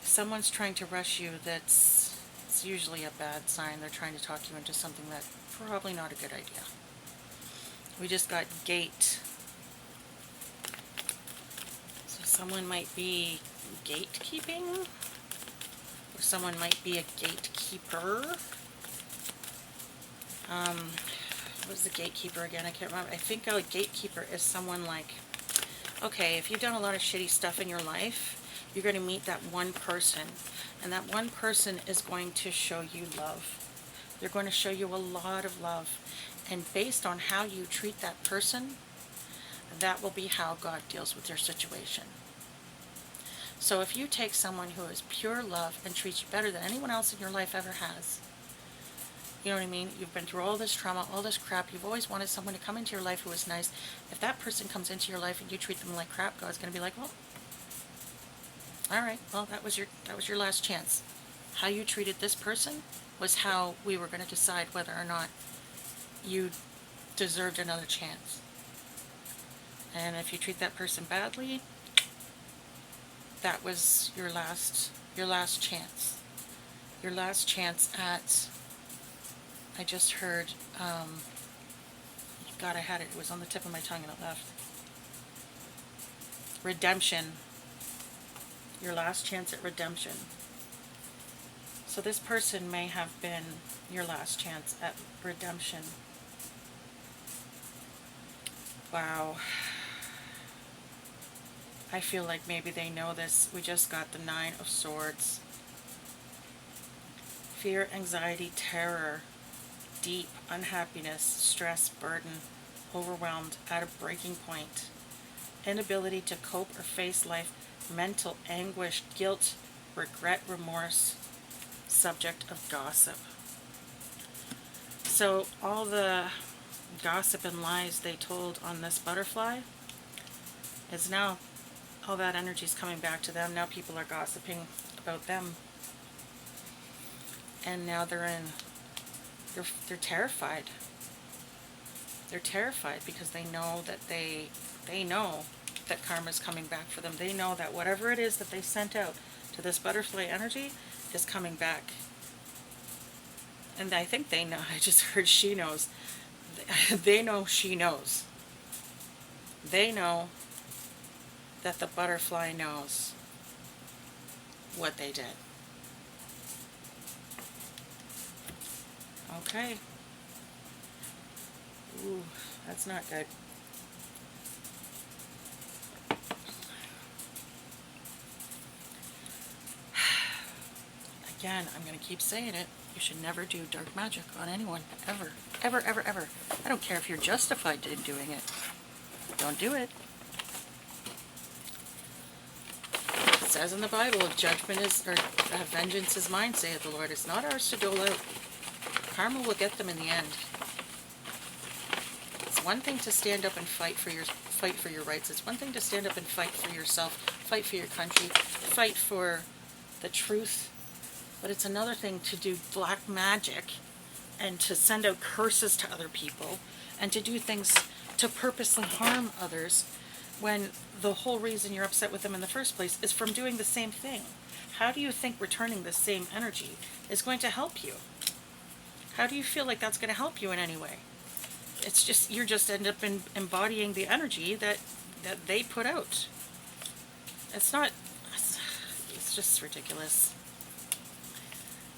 If someone's trying to rush you, it's usually a bad sign. They're trying to talk you into something that's probably not a good idea. We just got gate. So someone might be gatekeeping, or someone might be a gatekeeper. What was the gatekeeper again? I can't remember. I think a gatekeeper is someone like, okay, if you've done a lot of shitty stuff in your life, you're going to meet that one person, and that one person is going to show you love. They're going to show you a lot of love. And based on how you treat that person, that will be how God deals with your situation. So if you take someone who is pure love and treats you better than anyone else in your life ever has, you know what I mean? You've been through all this trauma, all this crap. You've always wanted someone to come into your life who is nice. If that person comes into your life and you treat them like crap, God's going to be like, well, all right, well, that was your last chance. How you treated this person was how we were going to decide whether or not you deserved another chance. And if you treat that person badly, that was your last chance. Your last chance at, I just heard, God, I had it. It was on the tip of my tongue and it left. Redemption. Your last chance at redemption. So this person may have been your last chance at redemption. Wow. I feel like maybe they know this. We just got the 9 of Swords. Fear, anxiety, terror, deep unhappiness, stress, burden, overwhelmed, at a breaking point, inability to cope or face life, mental anguish, guilt, regret, remorse, subject of gossip. So all the gossip and lies they told on this butterfly is now, all that energy is coming back to them. Now people are gossiping about them. And now they're terrified. They're terrified because they know that they know that karma's coming back for them. They know that whatever it is that they sent out to this butterfly energy is coming back. And I think they know. I just heard she knows. They know she knows. They know that the butterfly knows what they did. Okay. Ooh, that's not good. Again, I'm going to keep saying it. You should never do dark magic on anyone. Ever. Ever, ever, ever. I don't care if you're justified in doing it. Don't do it. It says in the Bible, vengeance is mine, saith the Lord. It's not ours to dole out. Karma will get them in the end. It's one thing to stand up and fight for your rights. It's one thing to stand up and fight for yourself, fight for your country, fight for the truth. But it's another thing to do black magic and to send out curses to other people and to do things to purposely harm others when the whole reason you're upset with them in the first place is from doing the same thing. How do you think returning the same energy is going to help you? How do you feel like that's going to help you in any way? It's just, you're just end up embodying the energy that they put out. It's not, it's just ridiculous.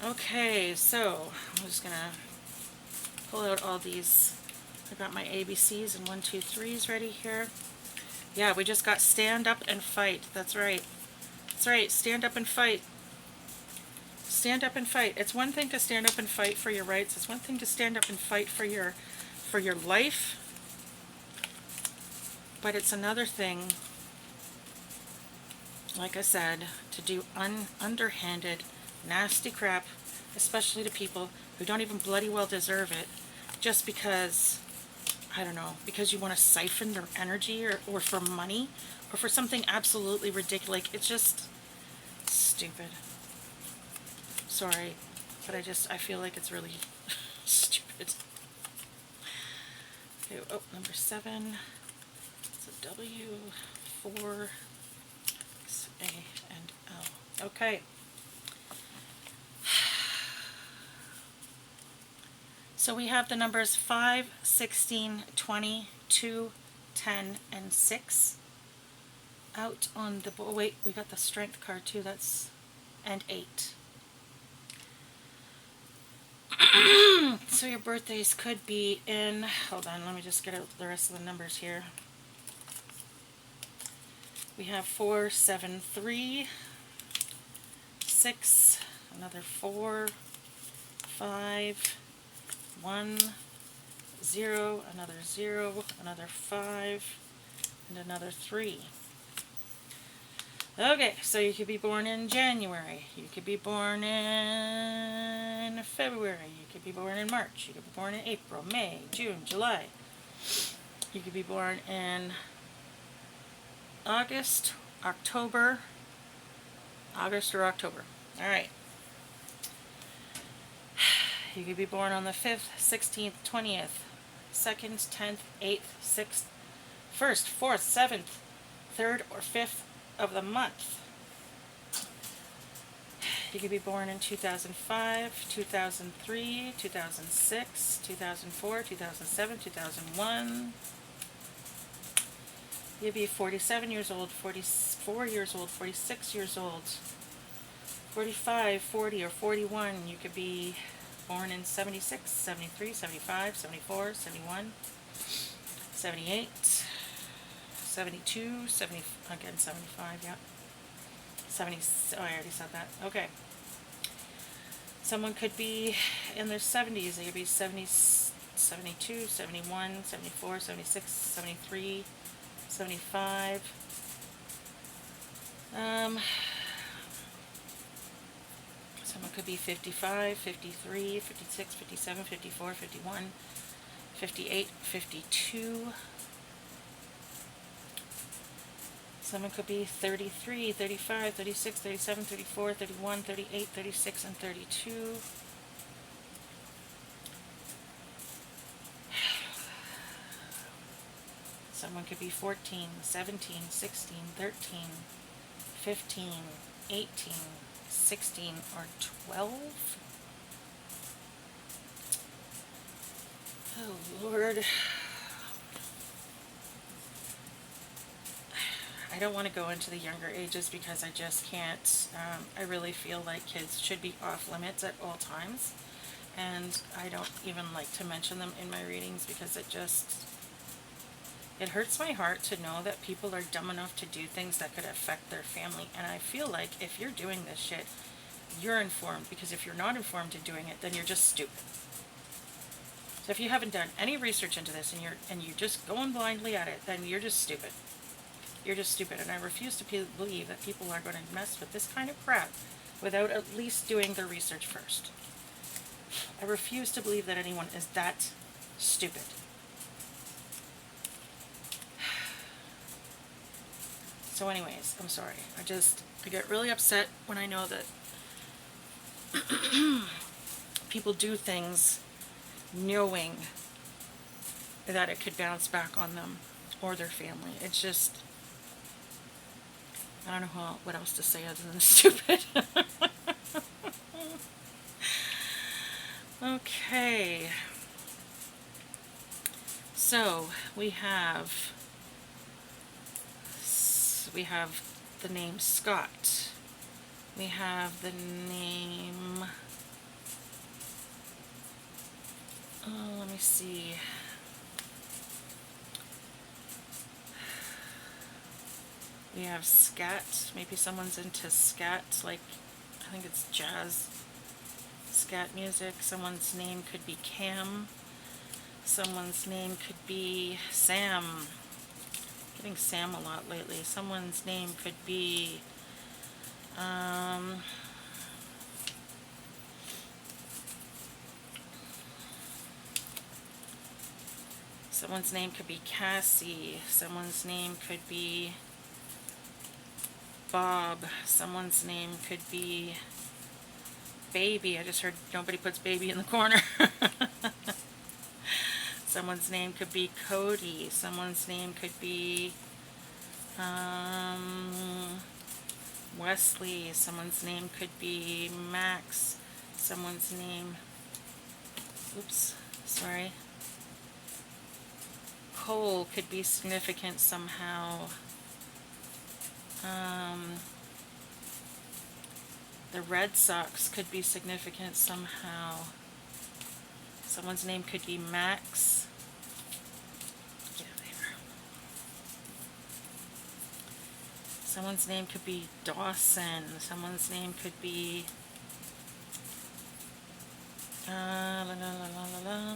Okay, so I'm just going to pull out all these. I got my ABCs and 1, 2, 3s ready here. Yeah, we just got stand up and fight. That's right. That's right. Stand up and fight. Stand up and fight. It's one thing to stand up and fight for your rights. It's one thing to stand up and fight for your life. But it's another thing, like I said, to do underhanded, nasty crap, especially to people who don't even bloody well deserve it, just because, I don't know, because you want to siphon their energy or for money or for something absolutely ridiculous. Like, it's just stupid. Sorry, but I feel like it's really stupid. Okay, oh, number 7. It's a W, 4, X, A, and L. Okay. So we have the numbers 5, 16, 20, 2, 10, and 6 out on the board. Wait, we got the strength card too. That's, and 8. So your birthdays could be in, hold on, let me just get out the rest of the numbers here. We have 4, 7, 3, 6, another 4, 5, 1, 0, another 0, another 5, and another 3. Okay, so you could be born in January, you could be born in February, you could be born in March, you could be born in April, May, June, July. You could be born in August, October, August or October. All right. You could be born on the 5th, 16th, 20th, 2nd, 10th, 8th, 6th, 1st, 4th, 7th, 3rd, or 5th of the month. You could be born in 2005, 2003, 2006, 2004, 2007, 2001. You'd be 47 years old, 44 years old, 46 years old, 45, 40, or 41. You could be born in 76, 73, 75, 74, 71, 78, 72, 70, again 75, yeah. 70, oh, I already said that. Okay. Someone could be in their 70s. They could be 70, 72, 71, 74, 76, 73, 75. Someone could be 55, 53, 56, 57, 54, 51, 58, 52. Someone could be 33, 35, 36, 37, 34, 31, 38, 36, and 32. Someone could be 14, 17, 16, 13, 15, 18, 16, or 12. Oh, Lord. I don't want to go into the younger ages because I just can't. I really feel like kids should be off limits at all times. And I don't even like to mention them in my readings because it hurts my heart to know that people are dumb enough to do things that could affect their family. And I feel like if you're doing this shit, you're informed. Because if you're not informed in doing it, then you're just stupid. So if you haven't done any research into this and you're just going blindly at it, then you're just stupid. You're just stupid, and I refuse to believe that people are going to mess with this kind of crap without at least doing their research first. I refuse to believe that anyone is that stupid. So anyways, I'm sorry. I get really upset when I know that people do things knowing that it could bounce back on them or their family. It's just, I don't know what else to say other than stupid. Okay. So we have the name Scott. We have the name, let me see. We have scat. Maybe someone's into scat, like I think it's jazz, scat music. Someone's name could be Cam. Someone's name could be Sam. Getting Sam a lot lately. Someone's name could be someone's name could be Cassie. Someone's name could be Bob. Someone's name could be Baby. I just heard nobody puts baby in the corner. Someone's name could be Cody. Someone's name could be Wesley. Someone's name could be Max. Someone's name, oops, sorry, Cole could be significant somehow. The Red Sox could be significant somehow. Someone's name could be Max. Yeah, there. Someone's name could be Dawson. Someone's name could be la, la, la, la, la.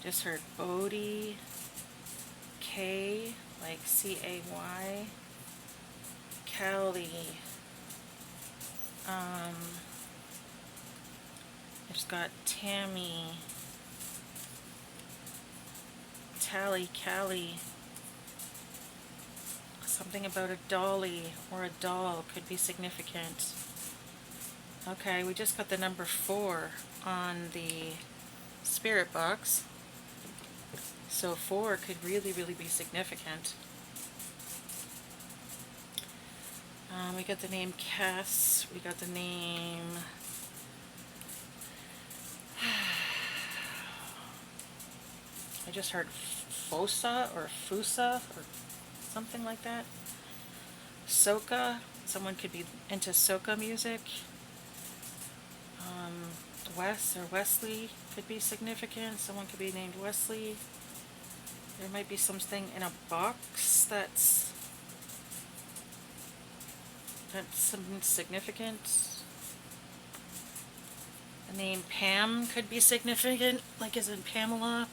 Just heard Bodie. K, like C-A-Y. Callie. I just got Tammy. Tally, Callie. Something about a dolly or a doll could be significant. Okay, we just got the number 4 on the spirit box. So 4 could really, really be significant. We got the name Cass. We got the name... I just heard Fosa or Fusa or something like that. Soca. Someone could be into soca music. Wes or Wesley could be significant. Someone could be named Wesley. There might be something in a box that's something significant. The name Pam could be significant, like as in Pamela.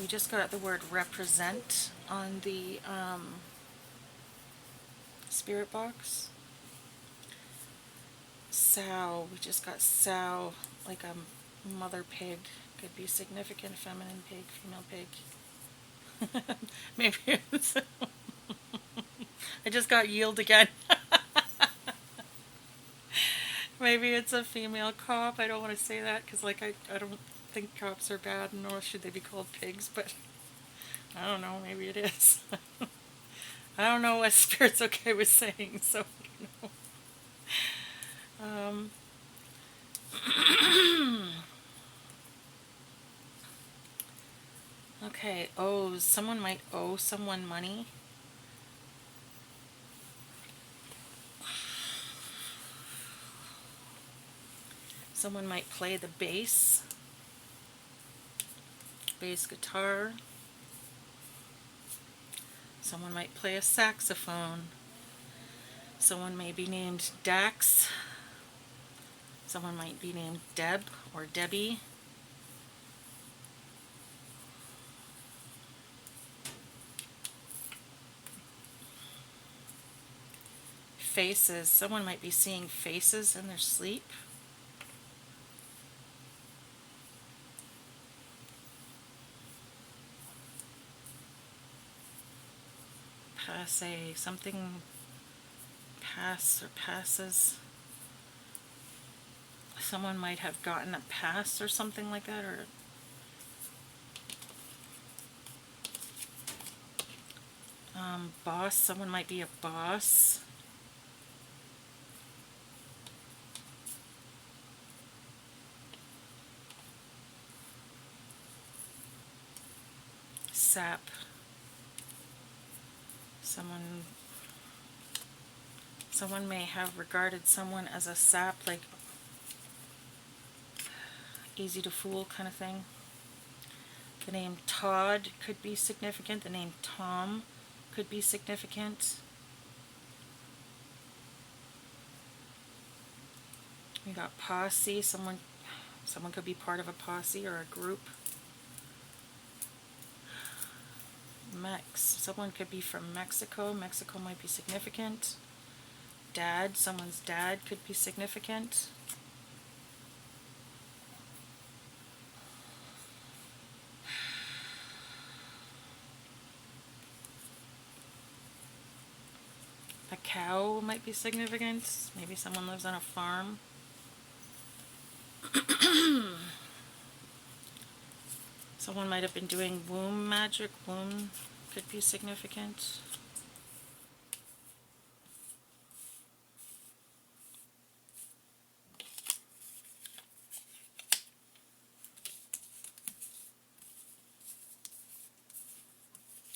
We just got the word represent on the spirit box. Sow, we just got sow, like a mother pig. Could be significant, feminine pig, female pig. Maybe it's I just got yield again. Maybe it's a female cop. I don't want to say that because like I don't think cops are bad, nor should they be called pigs, but I don't know, maybe it is. I don't know what Spirit's okay with saying, so you know. Okay, owes. Someone might owe someone money. Someone might play the bass guitar. Someone might play a saxophone. Someone may be named Dax. Someone might be named Deb or Debbie. faces. Someone might be seeing faces in their sleep. Passe, something pass or passes. Someone might have gotten a pass or something like that, or boss. Someone might be a boss. Sap. Someone may have regarded someone as a sap, like easy to fool kind of thing. The name Todd could be significant. The name Tom could be significant. We got posse. Someone could be part of a posse or a group. Mex. Someone could be from Mexico. Mexico might be significant. Dad. Someone's dad could be significant. A cow might be significant. Maybe someone lives on a farm. Someone might have been doing womb magic. Womb could be significant.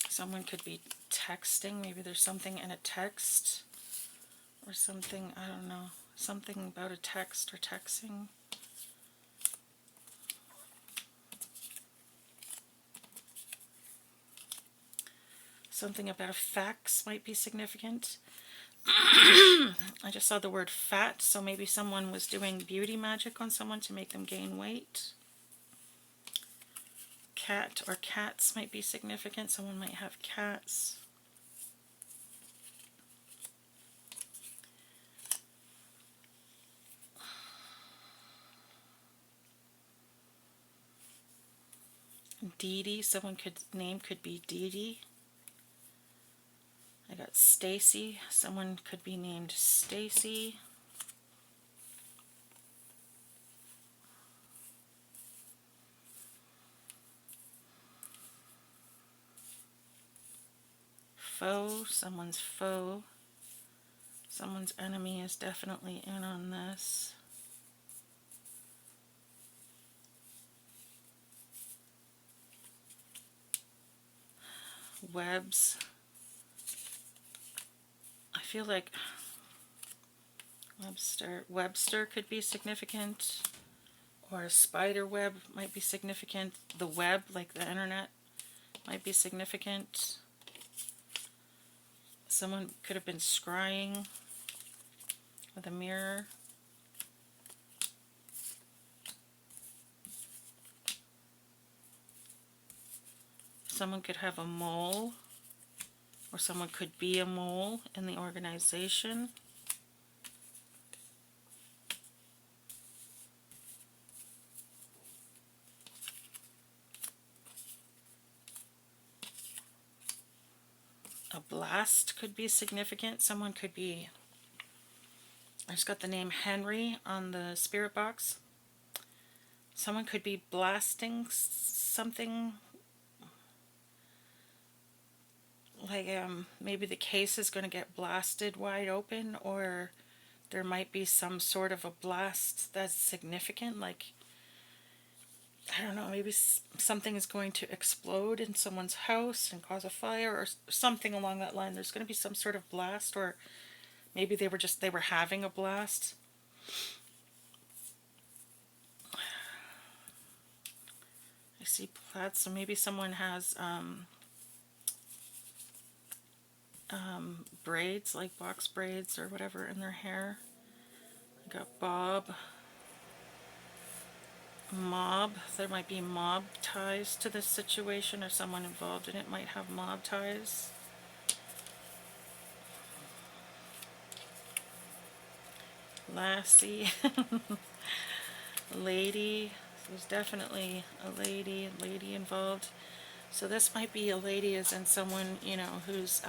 Someone could be texting. Maybe there's something in a text or something, I don't know, something about a text or texting. Something about a fax might be significant. I just saw the word fat, so maybe someone was doing beauty magic on someone to make them gain weight. Cat or cats might be significant. Someone might have cats. Dee Dee, name could be Dee Dee. I got Stacy, someone could be named Stacy. Foe, someone's foe. Someone's enemy is definitely in on this. Webs. I feel like Webster could be significant, or a spider web might be significant. The web, like the internet, might be significant. Someone could have been scrying with a mirror. Someone could have a mole, or someone could be a mole in the organization. A blast could be significant. Someone could be, I just got the name Henry on the spirit box. Someone could be blasting something, like maybe the case is going to get blasted wide open, or there might be some sort of a blast that's significant, like, I don't know, maybe something is going to explode in someone's house and cause a fire or something along that line. There's going to be some sort of blast, or maybe they were having a blast. I see plaid, so maybe someone has braids, like box braids or whatever, in their hair. I got Bob. Mob. There might be mob ties to this situation, or someone involved in it might have mob ties. lassie, lady. There's definitely a lady involved. So this might be a lady as in someone, who's,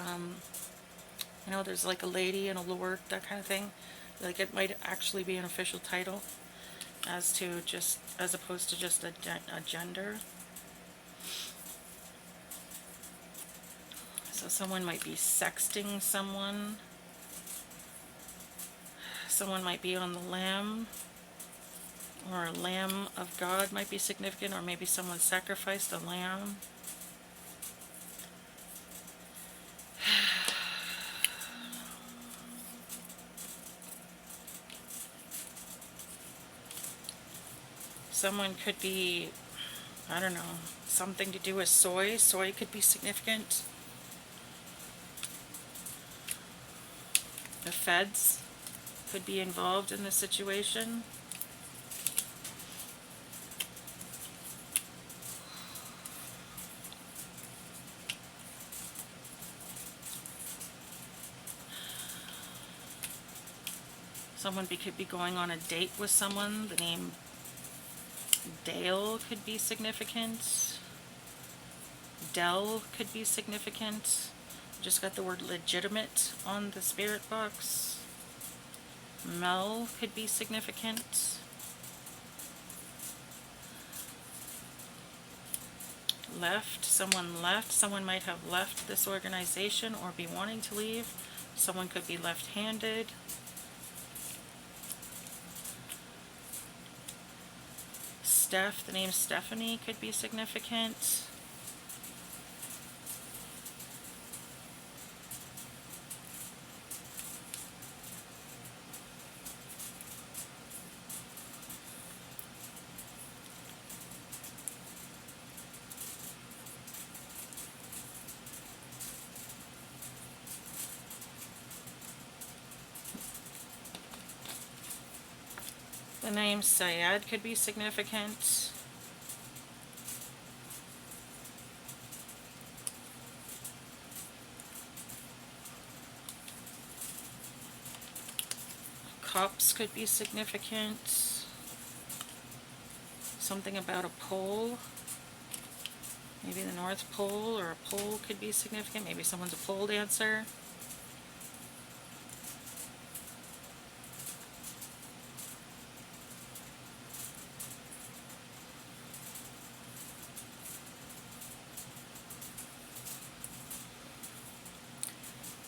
there's like a lady and a lord, that kind of thing. Like it might actually be an official title as opposed to just a gender. So someone might be sexting someone. Someone might be on the lamb, or a lamb of God might be significant, or maybe someone sacrificed a lamb. Someone could be, I don't know, something to do with soy. Soy could be significant. The feds could be involved in the situation. Someone could be going on a date with someone. The name Dale could be significant. Dell could be significant. Just got the word legitimate on the spirit box. Mel could be significant. Someone left. Someone might have left this organization or be wanting to leave. Someone could be left-handed. The name Stephanie could be significant. The name Syed could be significant. Cops could be significant. Something about a pole. Maybe the North Pole or a pole could be significant. Maybe someone's a pole dancer.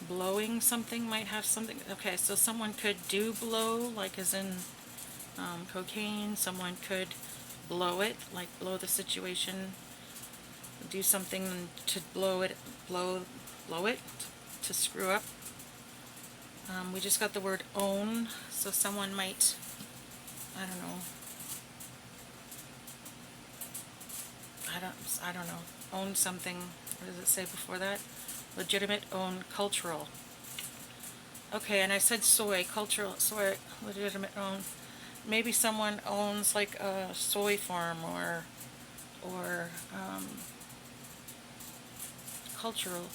Blowing something might have something. Okay, so someone could do blow, like as in cocaine. Someone could blow it, like blow the situation. Do something to blow it, to screw up. We just got the word own, so someone might, I don't know. I don't know. Own something. What does it say before that? Legitimate, own, cultural. Okay, and I said soy, cultural, soy, legitimate, own. Maybe someone owns like a soy farm or cultural.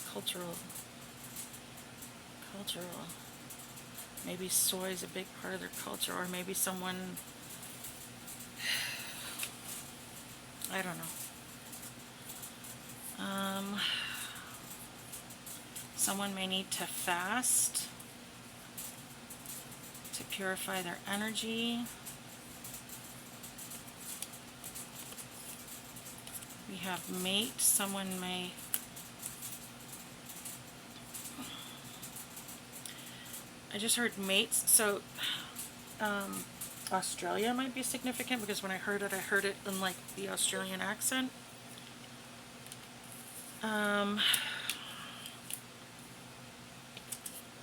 Maybe soy is a big part of their culture, or maybe someone, I don't know. Someone may need to fast to purify their energy. We have mate. Someone may I just heard mates, so Australia might be significant because when I heard it in like the Australian accent.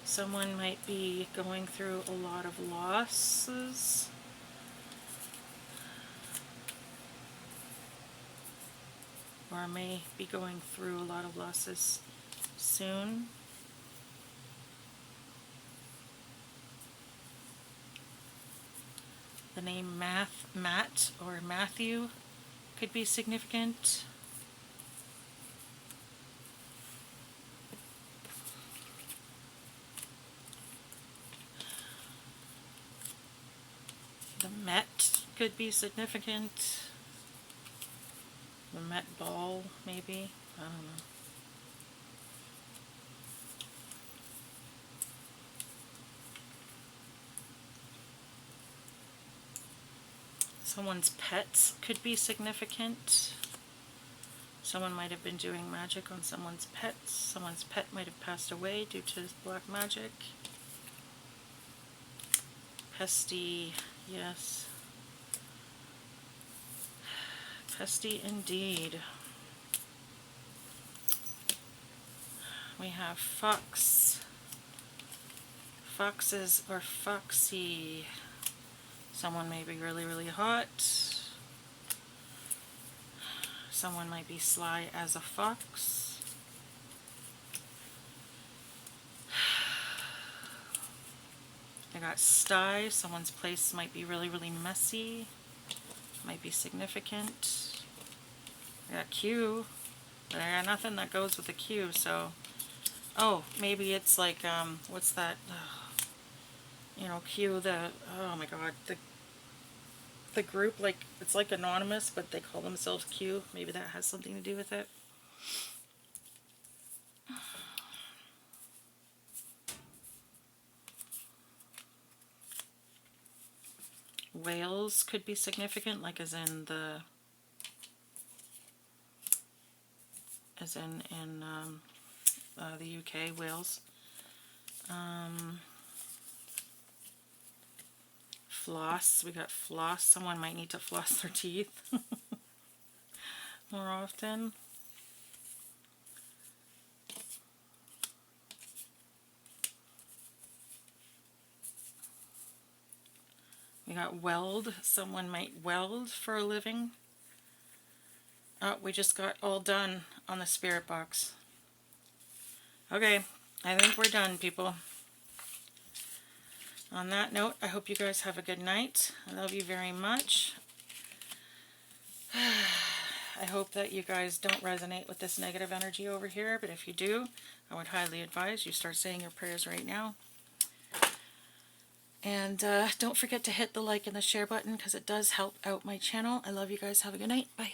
Someone might be going through a lot of losses. Or may be going through a lot of losses soon. The name Matt or Matthew could be significant. The Met could be significant. The Met Ball, maybe. I don't know. Someone's pets could be significant. Someone might have been doing magic on someone's pets. Someone's pet might have passed away due to black magic. Pesty, yes. Pesty indeed. We have fox. Foxes or foxy. Someone may be really, really hot. Someone might be sly as a fox. I got sty. Someone's place might be really, really messy. Might be significant. I got Q. But I got nothing that goes with the Q, so... Oh, maybe it's like, what's that? You know, Q, oh my god, the group, like, it's like anonymous, but they call themselves Q. Maybe that has something to do with it. Whales could be significant, like as in the, the UK, Wales. Floss, we got floss. Someone might need to floss their teeth more often. We got weld. Someone might weld for a living. Oh, we just got all done on the spirit box. Okay, I think we're done, people. On that note, I hope you guys have a good night. I love you very much. I hope that you guys don't resonate with this negative energy over here, but if you do, I would highly advise you start saying your prayers right now. And don't forget to hit the like and the share button because it does help out my channel. I love you guys. Have a good night. Bye.